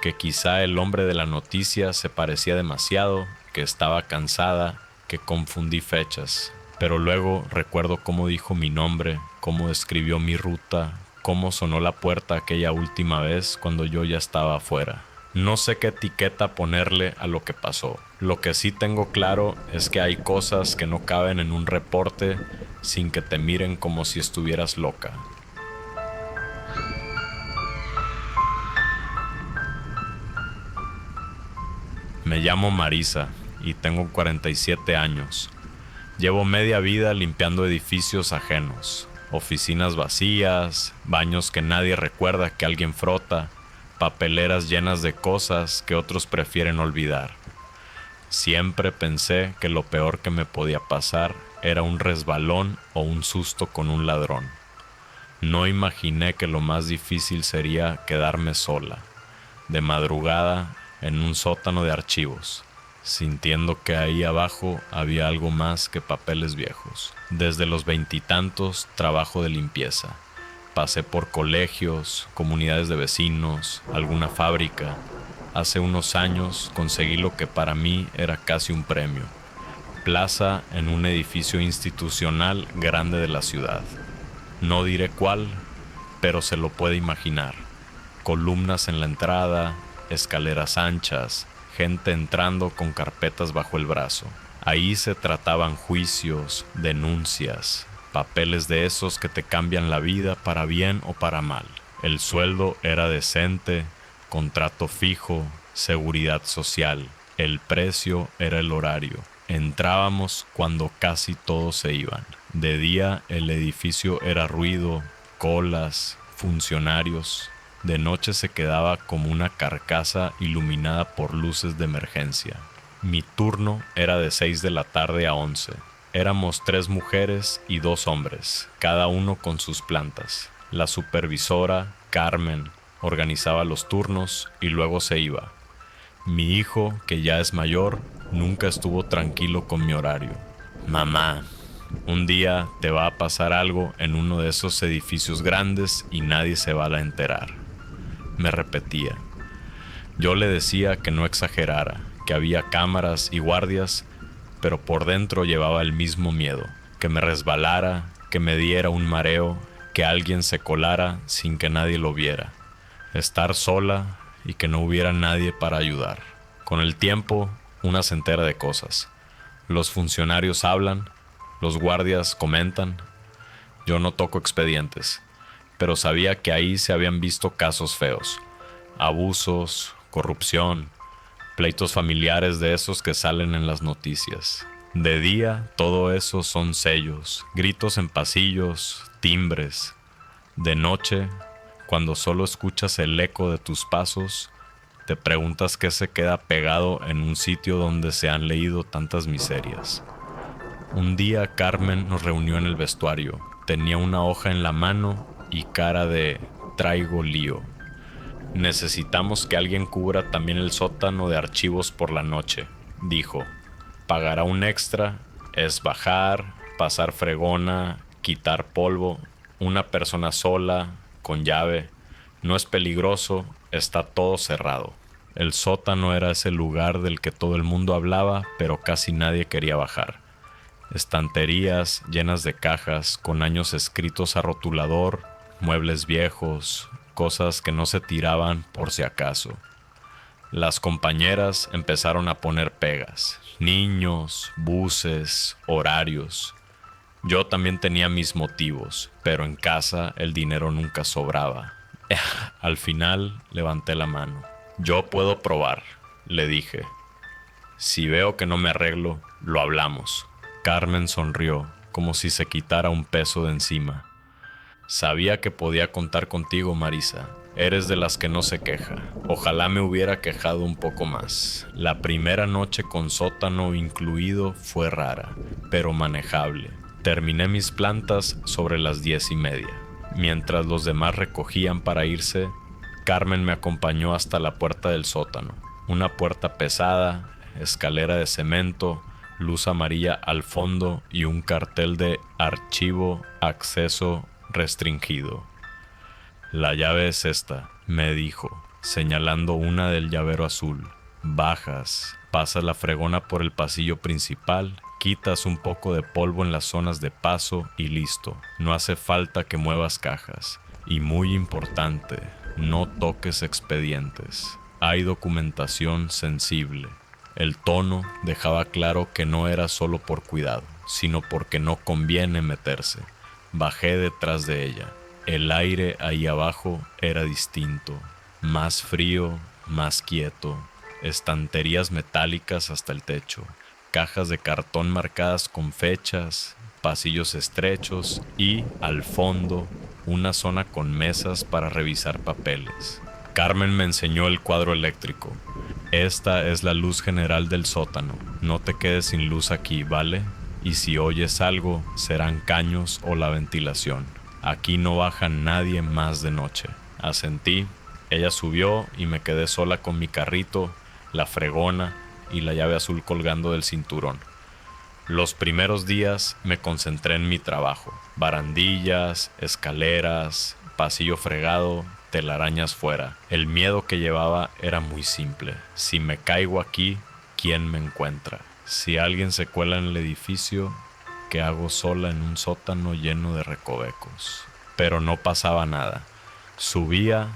Que quizá el hombre de la noticia se parecía demasiado, que estaba cansada, que confundí fechas. Pero luego recuerdo cómo dijo mi nombre, cómo describió mi ruta, cómo sonó la puerta aquella última vez cuando yo ya estaba afuera. No sé qué etiqueta ponerle a lo que pasó. Lo que sí tengo claro es que hay cosas que no caben en un reporte sin que te miren como si estuvieras loca. Me llamo Marisa y tengo 47 años. Llevo media vida limpiando edificios ajenos, oficinas vacías, baños que nadie recuerda que alguien frota, papeleras llenas de cosas que otros prefieren olvidar. Siempre pensé que lo peor que me podía pasar era un resbalón o un susto con un ladrón. No imaginé que lo más difícil sería quedarme sola, de madrugada, en un sótano de archivos, sintiendo que ahí abajo había algo más que papeles viejos. Desde los 20 y tantos trabajo de limpieza. Pasé por colegios, comunidades de vecinos, alguna fábrica. Hace unos años conseguí lo que para mí era casi un premio. Plaza en un edificio institucional grande de la ciudad. No diré cuál, pero se lo puede imaginar. Columnas en la entrada, escaleras anchas, gente entrando con carpetas bajo el brazo. Ahí se trataban juicios, denuncias, papeles de esos que te cambian la vida para bien o para mal. El sueldo era decente, contrato fijo, seguridad social. El precio era el horario. Entrábamos cuando casi todos se iban. De día el edificio era ruido, colas, funcionarios. De noche se quedaba como una carcasa iluminada por luces de emergencia. Mi turno era de 6 de la tarde a 11. Éramos 3 mujeres y 2 hombres, cada uno con sus plantas. La supervisora, Carmen, organizaba los turnos y luego se iba. Mi hijo, que ya es mayor, nunca estuvo tranquilo con mi horario. Mamá, un día te va a pasar algo en uno de esos edificios grandes y nadie se va a enterar. Me repetía. Yo le decía que no exagerara, que había cámaras y guardias, pero por dentro llevaba el mismo miedo, que me resbalara, que me diera un mareo, que alguien se colara sin que nadie lo viera, estar sola y que no hubiera nadie para ayudar. Con el tiempo, una se entera de cosas. Los funcionarios hablan, los guardias comentan. Yo no toco expedientes, pero sabía que ahí se habían visto casos feos, abusos, corrupción, pleitos familiares de esos que salen en las noticias. De día, todo eso son sellos, gritos en pasillos, timbres. De noche, cuando solo escuchas el eco de tus pasos, te preguntas qué se queda pegado en un sitio donde se han leído tantas miserias. Un día Carmen nos reunió en el vestuario. Tenía una hoja en la mano y cara de traigo lío. Necesitamos que alguien cubra también el sótano de archivos por la noche, dijo. Pagará un extra, es bajar, pasar fregona, quitar polvo, una persona sola, con llave. No es peligroso, está todo cerrado. El sótano era ese lugar del que todo el mundo hablaba, pero casi nadie quería bajar. Estanterías llenas de cajas con años escritos a rotulador, muebles viejos, cosas que no se tiraban por si acaso. Las compañeras empezaron a poner pegas, niños, buses, horarios. Yo también tenía mis motivos, pero en casa el dinero nunca sobraba. Al final levanté la mano. Yo puedo probar, le dije. Si veo que no me arreglo, lo hablamos. Carmen sonrió, como si se quitara un peso de encima. Sabía que podía contar contigo, Marisa. Eres de las que no se queja. Ojalá me hubiera quejado un poco más. La primera noche con sótano incluido fue rara, pero manejable. Terminé mis plantas sobre las 10:30. Mientras los demás recogían para irse, Carmen me acompañó hasta la puerta del sótano. Una puerta pesada, escalera de cemento, luz amarilla al fondo y un cartel de archivo, acceso restringido. La llave es esta, me dijo, señalando una del llavero azul. Bajas, pasas la fregona por el pasillo principal, quitas un poco de polvo en las zonas de paso y listo. No hace falta que muevas cajas. Y muy importante, no toques expedientes. Hay documentación sensible. El tono dejaba claro que no era solo por cuidado, sino porque no conviene meterse. Bajé detrás de ella. El aire ahí abajo era distinto, más frío, más quieto. Estanterías metálicas hasta el techo, cajas de cartón marcadas con fechas, pasillos estrechos y, al fondo, una zona con mesas para revisar papeles. Carmen me enseñó el cuadro eléctrico. Esta es la luz general del sótano. No te quedes sin luz aquí, ¿vale? Y si oyes algo, serán caños o la ventilación. Aquí no baja nadie más de noche. Asentí. Ella subió y me quedé sola con mi carrito, la fregona y la llave azul colgando del cinturón. Los primeros días me concentré en mi trabajo. Barandillas, escaleras, pasillo fregado, telarañas fuera. El miedo que llevaba era muy simple. Si me caigo aquí, ¿quién me encuentra? Si alguien se cuela en el edificio, ¿qué hago sola en un sótano lleno de recovecos? Pero no pasaba nada. Subía,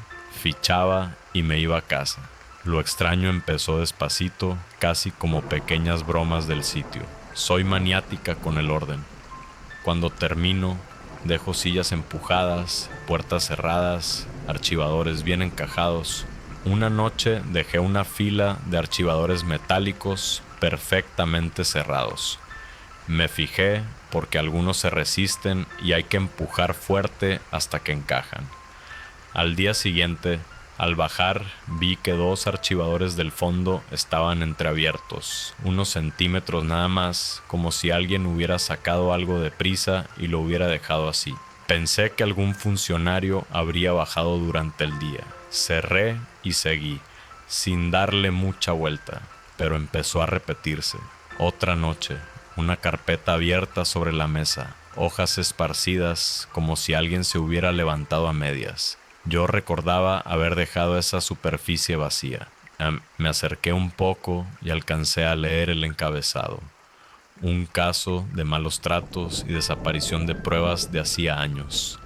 fichaba y me iba a casa. Lo extraño empezó despacito, casi como pequeñas bromas del sitio. Soy maniática con el orden. Cuando termino, dejo sillas empujadas, puertas cerradas, archivadores bien encajados. Una noche dejé una fila de archivadores metálicos perfectamente cerrados. Me fijé porque algunos se resisten y hay que empujar fuerte hasta que encajan. Al día siguiente, al bajar, vi que 2 archivadores del fondo estaban entreabiertos, unos centímetros nada más, como si alguien hubiera sacado algo de prisa y lo hubiera dejado así. Pensé que algún funcionario habría bajado durante el día. Cerré y seguí, sin darle mucha vuelta, pero empezó a repetirse. Otra noche, una carpeta abierta sobre la mesa, hojas esparcidas como si alguien se hubiera levantado a medias. Yo recordaba haber dejado esa superficie vacía. Me acerqué un poco y alcancé a leer el encabezado. Un caso de malos tratos y desaparición de pruebas de hacía años.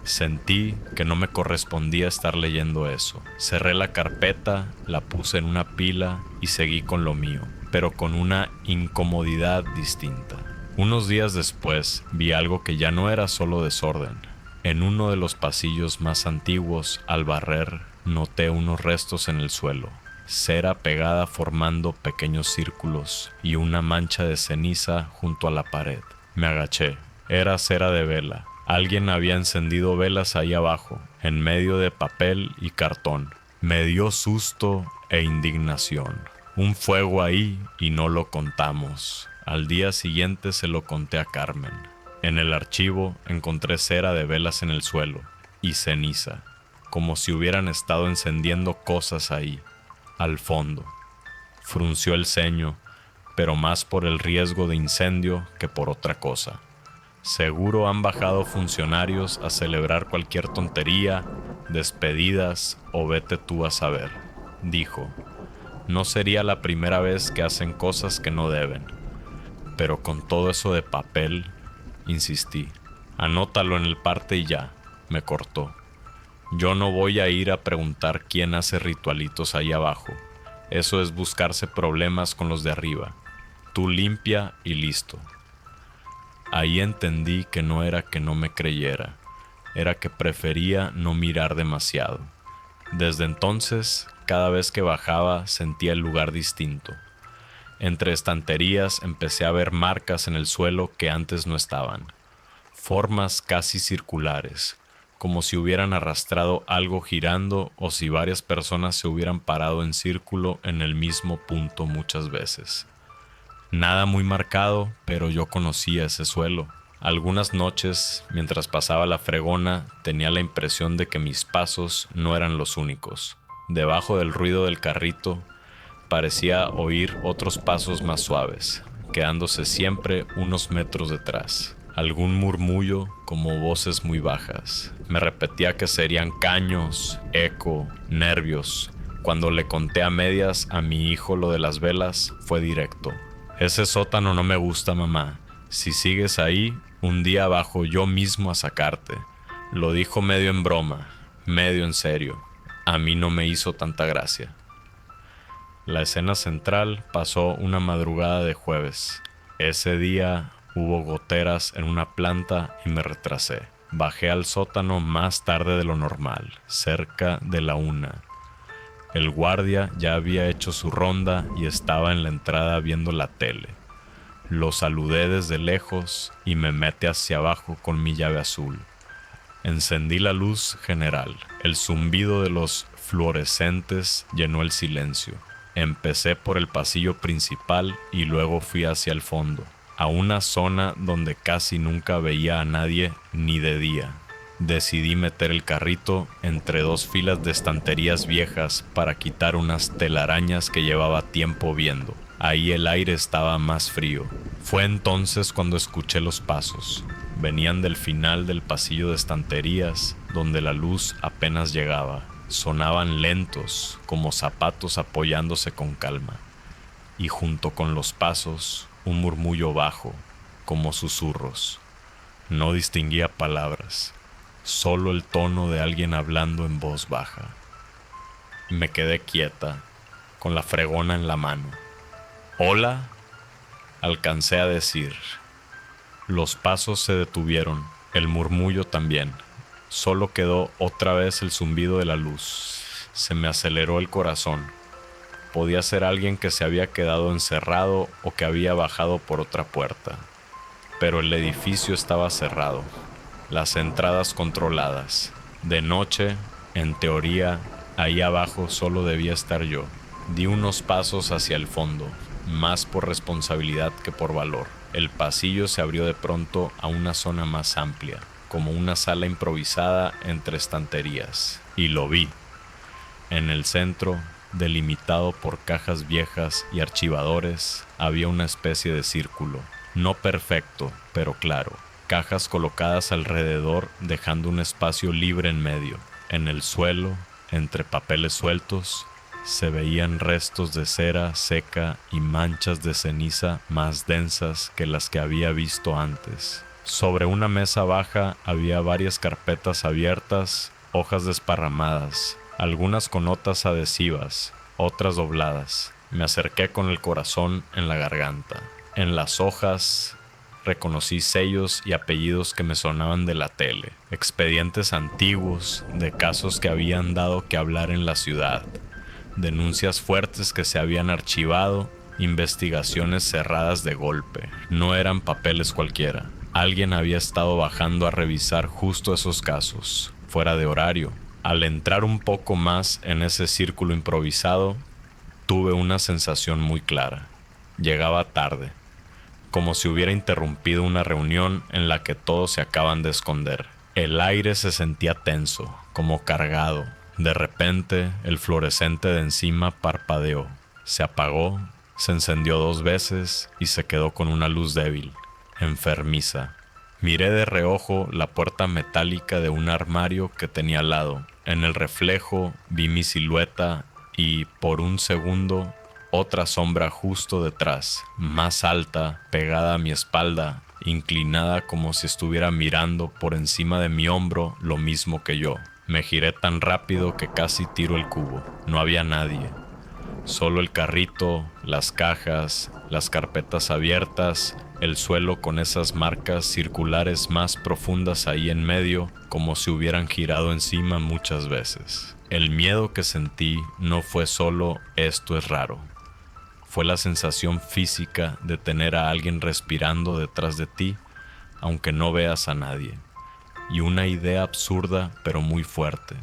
Sentí que no me correspondía estar leyendo eso. Cerré la carpeta, la puse en una pila y seguí con lo mío, pero con una incomodidad distinta. Unos días después vi algo que ya no era solo desorden. En uno de los pasillos más antiguos, al barrer, noté unos restos en el suelo. Cera pegada formando pequeños círculos y una mancha de ceniza junto a la pared. Me agaché. Era cera de vela. Alguien había encendido velas ahí abajo, en medio de papel y cartón. Me dio susto e indignación. Un fuego ahí y no lo contamos. Al día siguiente se lo conté a Carmen. En el archivo encontré cera de velas en el suelo y ceniza, como si hubieran estado encendiendo cosas ahí, al fondo. Frunció el ceño, pero más por el riesgo de incendio que por otra cosa. Seguro han bajado funcionarios a celebrar cualquier tontería, despedidas o vete tú a saber, dijo. No sería la primera vez que hacen cosas que no deben. Pero con todo eso de papel, insistí. Anótalo en el parte y ya, me cortó. Yo no voy a ir a preguntar quién hace ritualitos ahí abajo. Eso es buscarse problemas con los de arriba. Tú limpia y listo. Ahí entendí que no era que no me creyera, era que prefería no mirar demasiado. Desde entonces, cada vez que bajaba sentía el lugar distinto. Entre estanterías empecé a ver marcas en el suelo que antes no estaban. Formas casi circulares, como si hubieran arrastrado algo girando o si varias personas se hubieran parado en círculo en el mismo punto muchas veces. Nada muy marcado, pero yo conocía ese suelo. Algunas noches, mientras pasaba la fregona, tenía la impresión de que mis pasos no eran los únicos. Debajo del ruido del carrito, parecía oír otros pasos más suaves, quedándose siempre unos metros detrás. Algún murmullo como voces muy bajas. Me repetía que serían caños, eco, nervios. Cuando le conté a medias a mi hijo lo de las velas, fue directo. Ese sótano no me gusta, mamá. Si sigues ahí, un día bajo yo mismo a sacarte. Lo dijo medio en broma, medio en serio. A mí no me hizo tanta gracia. La escena central pasó una madrugada de jueves. Ese día hubo goteras en una planta y me retrasé. Bajé al sótano más tarde de lo normal, cerca de la 1. El guardia ya había hecho su ronda y estaba en la entrada viendo la tele. Lo saludé desde lejos y me metí hacia abajo con mi llave azul. Encendí la luz general. El zumbido de los fluorescentes llenó el silencio. Empecé por el pasillo principal y luego fui hacia el fondo, a una zona donde casi nunca veía a nadie ni de día. Decidí meter el carrito entre 2 filas de estanterías viejas para quitar unas telarañas que llevaba tiempo viendo. Ahí el aire estaba más frío. Fue entonces cuando escuché los pasos. Venían del final del pasillo de estanterías, donde la luz apenas llegaba. Sonaban lentos, como zapatos apoyándose con calma. Y junto con los pasos, un murmullo bajo, como susurros. No distinguía palabras. Solo el tono de alguien hablando en voz baja. Me quedé quieta, con la fregona en la mano. «¿Hola?», alcancé a decir. Los pasos se detuvieron, el murmullo también. Solo quedó otra vez el zumbido de la luz. Se me aceleró el corazón. Podía ser alguien que se había quedado encerrado o que había bajado por otra puerta. Pero el edificio estaba cerrado, las entradas controladas. De noche, en teoría, ahí abajo solo debía estar yo. Di unos pasos hacia el fondo, más por responsabilidad que por valor. El pasillo se abrió de pronto a una zona más amplia, como una sala improvisada entre estanterías. Y lo vi. En el centro, delimitado por cajas viejas y archivadores, había una especie de círculo. No perfecto, pero claro. Cajas colocadas alrededor, dejando un espacio libre en medio. En el suelo, entre papeles sueltos, se veían restos de cera seca y manchas de ceniza más densas que las que había visto antes. Sobre una mesa baja había varias carpetas abiertas, hojas desparramadas, algunas con notas adhesivas, otras dobladas. Me acerqué con el corazón en la garganta. En las hojas reconocí sellos y apellidos que me sonaban de la tele, expedientes antiguos de casos que habían dado que hablar en la ciudad, denuncias fuertes que se habían archivado, investigaciones cerradas de golpe. No eran papeles cualquiera. Alguien había estado bajando a revisar justo esos casos, fuera de horario. Al entrar un poco más en ese círculo improvisado, tuve una sensación muy clara. Llegaba tarde, como si hubiera interrumpido una reunión en la que todos se acaban de esconder. El aire se sentía tenso, como cargado. De repente, el fluorescente de encima parpadeó. Se apagó, se encendió 2 veces y se quedó con una luz débil, enfermiza. Miré de reojo la puerta metálica de un armario que tenía al lado. En el reflejo vi mi silueta y, por un segundo, otra sombra justo detrás, más alta, pegada a mi espalda, inclinada como si estuviera mirando por encima de mi hombro lo mismo que yo. Me giré tan rápido que casi tiro el cubo. No había nadie. Solo el carrito, las cajas, las carpetas abiertas, el suelo con esas marcas circulares más profundas ahí en medio, como si hubieran girado encima muchas veces. El miedo que sentí no fue solo "esto es raro". Fue la sensación física de tener a alguien respirando detrás de ti, aunque no veas a nadie. Y una idea absurda pero muy fuerte,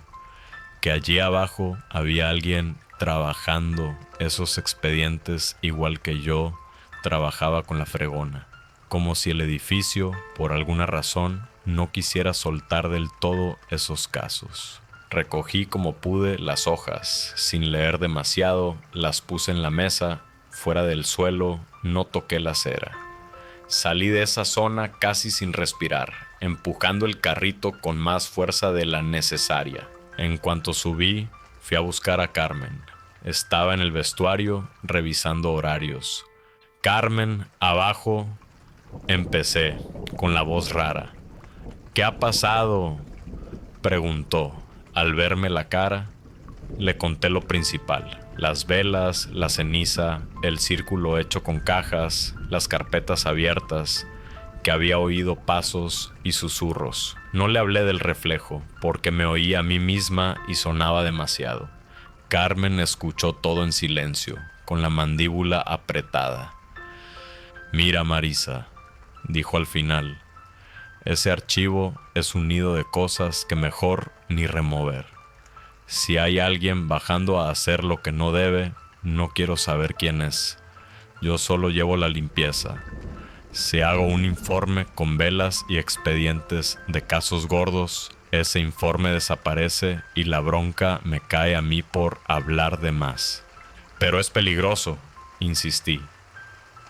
que allí abajo había alguien trabajando esos expedientes igual que yo trabajaba con la fregona, como si el edificio, por alguna razón, no quisiera soltar del todo esos casos. Recogí como pude las hojas, sin leer demasiado, las puse en la mesa, fuera del suelo, no toqué la cera. Salí de esa zona casi sin respirar, empujando el carrito con más fuerza de la necesaria. En cuanto subí, fui a buscar a Carmen. Estaba en el vestuario revisando horarios. "Carmen, abajo", empecé, con la voz rara. "¿Qué ha pasado?", preguntó. Al verme la cara, le conté lo principal. Las velas, la ceniza, el círculo hecho con cajas, las carpetas abiertas, que había oído pasos y susurros. No le hablé del reflejo, porque me oía a mí misma y sonaba demasiado. Carmen escuchó todo en silencio, con la mandíbula apretada. "Mira, Marisa", dijo al final, "ese archivo es un nido de cosas que mejor ni remover. Si hay alguien bajando a hacer lo que no debe, no quiero saber quién es. Yo solo llevo la limpieza. Si hago un informe con velas y expedientes de casos gordos, ese informe desaparece y la bronca me cae a mí por hablar de más". "Pero es peligroso", insistí.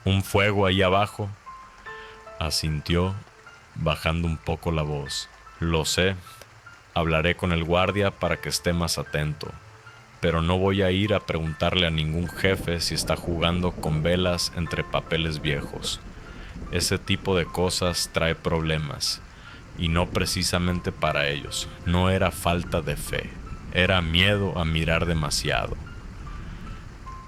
"¿Un fuego ahí abajo?", asintió, bajando un poco la voz. "Lo sé. Hablaré con el guardia para que esté más atento, pero no voy a ir a preguntarle a ningún jefe si está jugando con velas entre papeles viejos. Ese tipo de cosas trae problemas, y no precisamente para ellos. No era falta de fe, era miedo a mirar demasiado".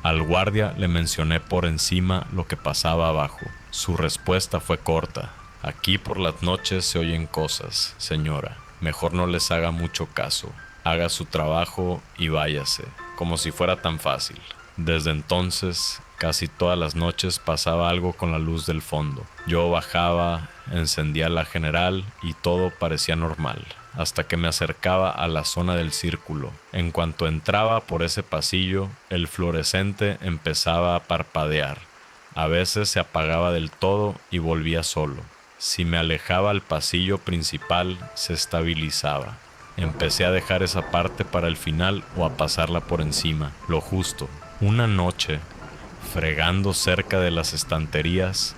Al guardia le mencioné por encima lo que pasaba abajo. Su respuesta fue corta: "Aquí por las noches se oyen cosas, señora. Mejor no les haga mucho caso". haga su trabajo y váyase, como si fuera tan fácil. Desde entonces, casi todas las noches pasaba algo con la luz del fondo. Yo bajaba, encendía la general y todo parecía normal, hasta que me acercaba a la zona del círculo. En cuanto entraba por ese pasillo, el fluorescente empezaba a parpadear. A veces se apagaba del todo y volvía solo. Si me alejaba al pasillo principal, se estabilizaba. Empecé a dejar esa parte para el final o a pasarla por encima, lo justo. Una noche, fregando cerca de las estanterías,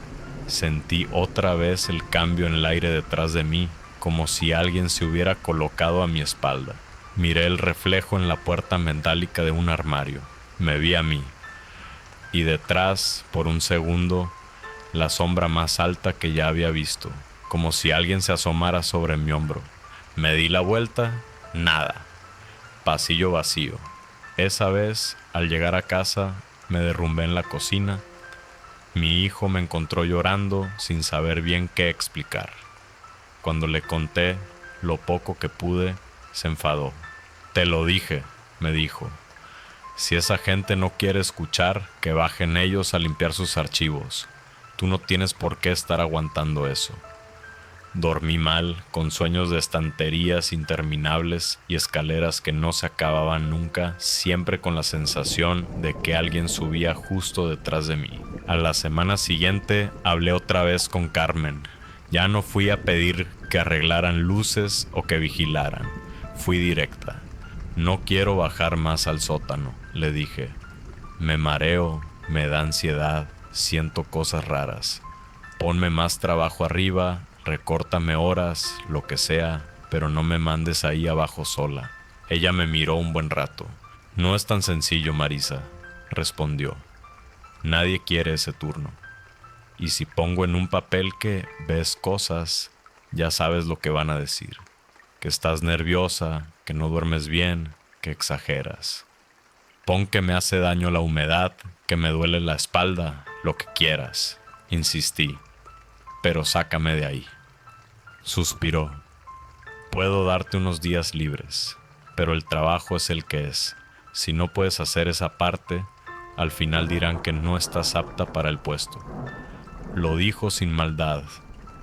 sentí otra vez el cambio en el aire detrás de mí, como si alguien se hubiera colocado a mi espalda. Miré el reflejo en la puerta metálica de un armario. Me vi a mí. Y detrás, por un segundo, la sombra más alta que ya había visto, como si alguien se asomara sobre mi hombro. Me di la vuelta, nada. Pasillo vacío. Esa vez, al llegar a casa, me derrumbé en la cocina. Mi hijo me encontró llorando sin saber bien qué explicar. Cuando le conté lo poco que pude, se enfadó. «Te lo dije», me dijo. «Si esa gente no quiere escuchar, que bajen ellos a limpiar sus archivos. Tú no tienes por qué estar aguantando eso». Dormí mal, con sueños de estanterías interminables y escaleras que no se acababan nunca, siempre con la sensación de que alguien subía justo detrás de mí. A la semana siguiente hablé otra vez con Carmen. Ya no fui a pedir que arreglaran luces o que vigilaran. Fui directa. «No quiero bajar más al sótano», le dije. «Me mareo, me da ansiedad, siento cosas raras. Ponme más trabajo arriba, recórtame horas, lo que sea, pero no me mandes ahí abajo sola». Ella me miró un buen rato. «No es tan sencillo, Marisa», respondió. «Nadie quiere ese turno. Y si pongo en un papel que ves cosas, ya sabes lo que van a decir. Que estás nerviosa, que no duermes bien, que exageras. Pon que me hace daño la humedad, que me duele la espalda, lo que quieras». Insistí. «Pero sácame de ahí». Suspiró. «Puedo darte unos días libres, pero el trabajo es el que es. Si no puedes hacer esa parte, al final dirán que no estás apta para el puesto». Lo dijo sin maldad,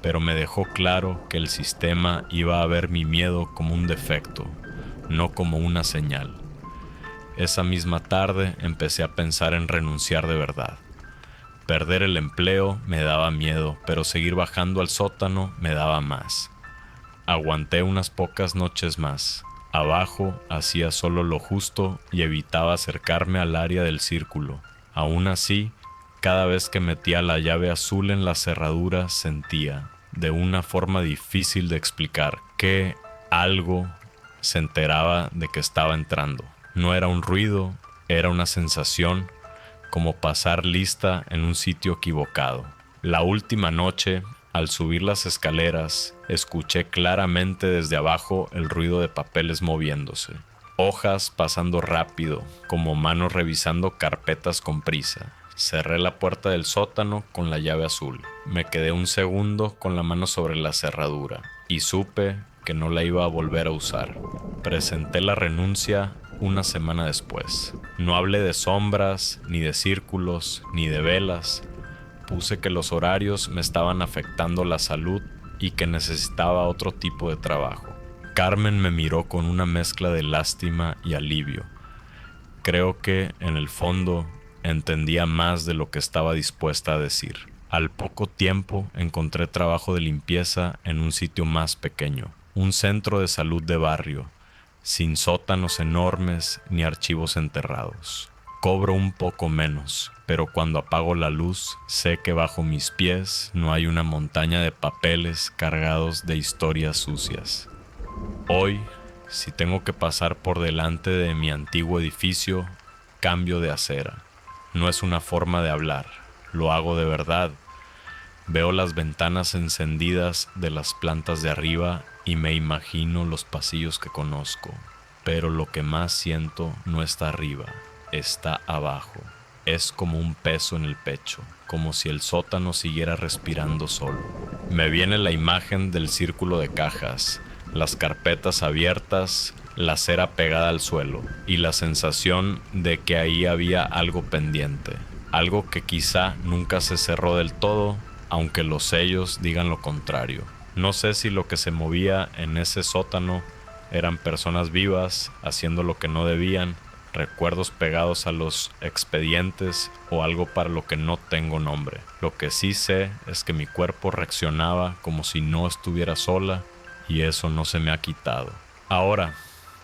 pero me dejó claro que el sistema iba a ver mi miedo como un defecto, no como una señal. Esa misma tarde empecé a pensar en renunciar de verdad. Perder el empleo me daba miedo, pero seguir bajando al sótano me daba más. Aguanté unas pocas noches más. Abajo hacía solo lo justo y evitaba acercarme al área del círculo. Aún así, cada vez que metía la llave azul en la cerradura sentía, de una forma difícil de explicar, que algo se enteraba de que estaba entrando. No era un ruido, era una sensación, como pasar lista en un sitio equivocado. La última noche, al subir las escaleras, escuché claramente desde abajo el ruido de papeles moviéndose. Hojas pasando rápido, como manos revisando carpetas con prisa. Cerré la puerta del sótano con la llave azul. Me quedé un segundo con la mano sobre la cerradura y supe que no la iba a volver a usar. Presenté la renuncia una semana después. No hablé de sombras, ni de círculos, ni de velas. Puse que los horarios me estaban afectando la salud y que necesitaba otro tipo de trabajo. Carmen me miró con una mezcla de lástima y alivio. Creo que, en el fondo, entendía más de lo que estaba dispuesta a decir. Al poco tiempo encontré trabajo de limpieza en un sitio más pequeño, un centro de salud de barrio, sin sótanos enormes ni archivos enterrados. Cobro un poco menos, pero cuando apago la luz, sé que bajo mis pies no hay una montaña de papeles cargados de historias sucias. Hoy, si tengo que pasar por delante de mi antiguo edificio, cambio de acera. No es una forma de hablar, lo hago de verdad. Veo las ventanas encendidas de las plantas de arriba y me imagino los pasillos que conozco. Pero lo que más siento no está arriba, está abajo. Es como un peso en el pecho, como si el sótano siguiera respirando solo. Me viene la imagen del círculo de cajas, las carpetas abiertas, la cera pegada al suelo y la sensación de que ahí había algo pendiente, algo que quizá nunca se cerró del todo, aunque los sellos digan lo contrario. No sé si lo que se movía en ese sótano eran personas vivas haciendo lo que no debían, recuerdos pegados a los expedientes o algo para lo que no tengo nombre. Lo que sí sé es que mi cuerpo reaccionaba como si no estuviera sola y eso no se me ha quitado. Ahora,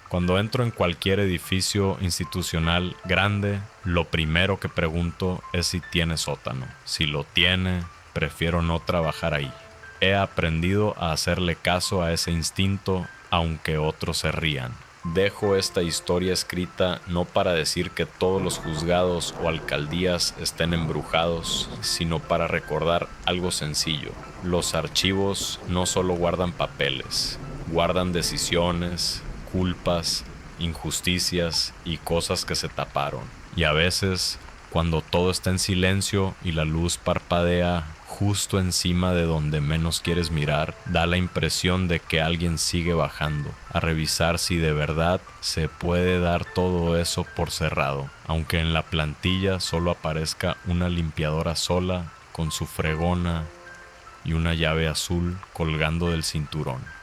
cuando entro en cualquier edificio institucional grande, lo primero que pregunto es si tiene sótano. Si lo tiene, prefiero no trabajar ahí. He aprendido a hacerle caso a ese instinto, aunque otros se rían. Dejo esta historia escrita no para decir que todos los juzgados o alcaldías estén embrujados, sino para recordar algo sencillo. Los archivos no solo guardan papeles, guardan decisiones, culpas, injusticias y cosas que se taparon. Y a veces, cuando todo está en silencio y la luz parpadea justo encima de donde menos quieres mirar, da la impresión de que alguien sigue bajando a revisar si de verdad se puede dar todo eso por cerrado, aunque en la plantilla solo aparezca una limpiadora sola con su fregona y una llave azul colgando del cinturón.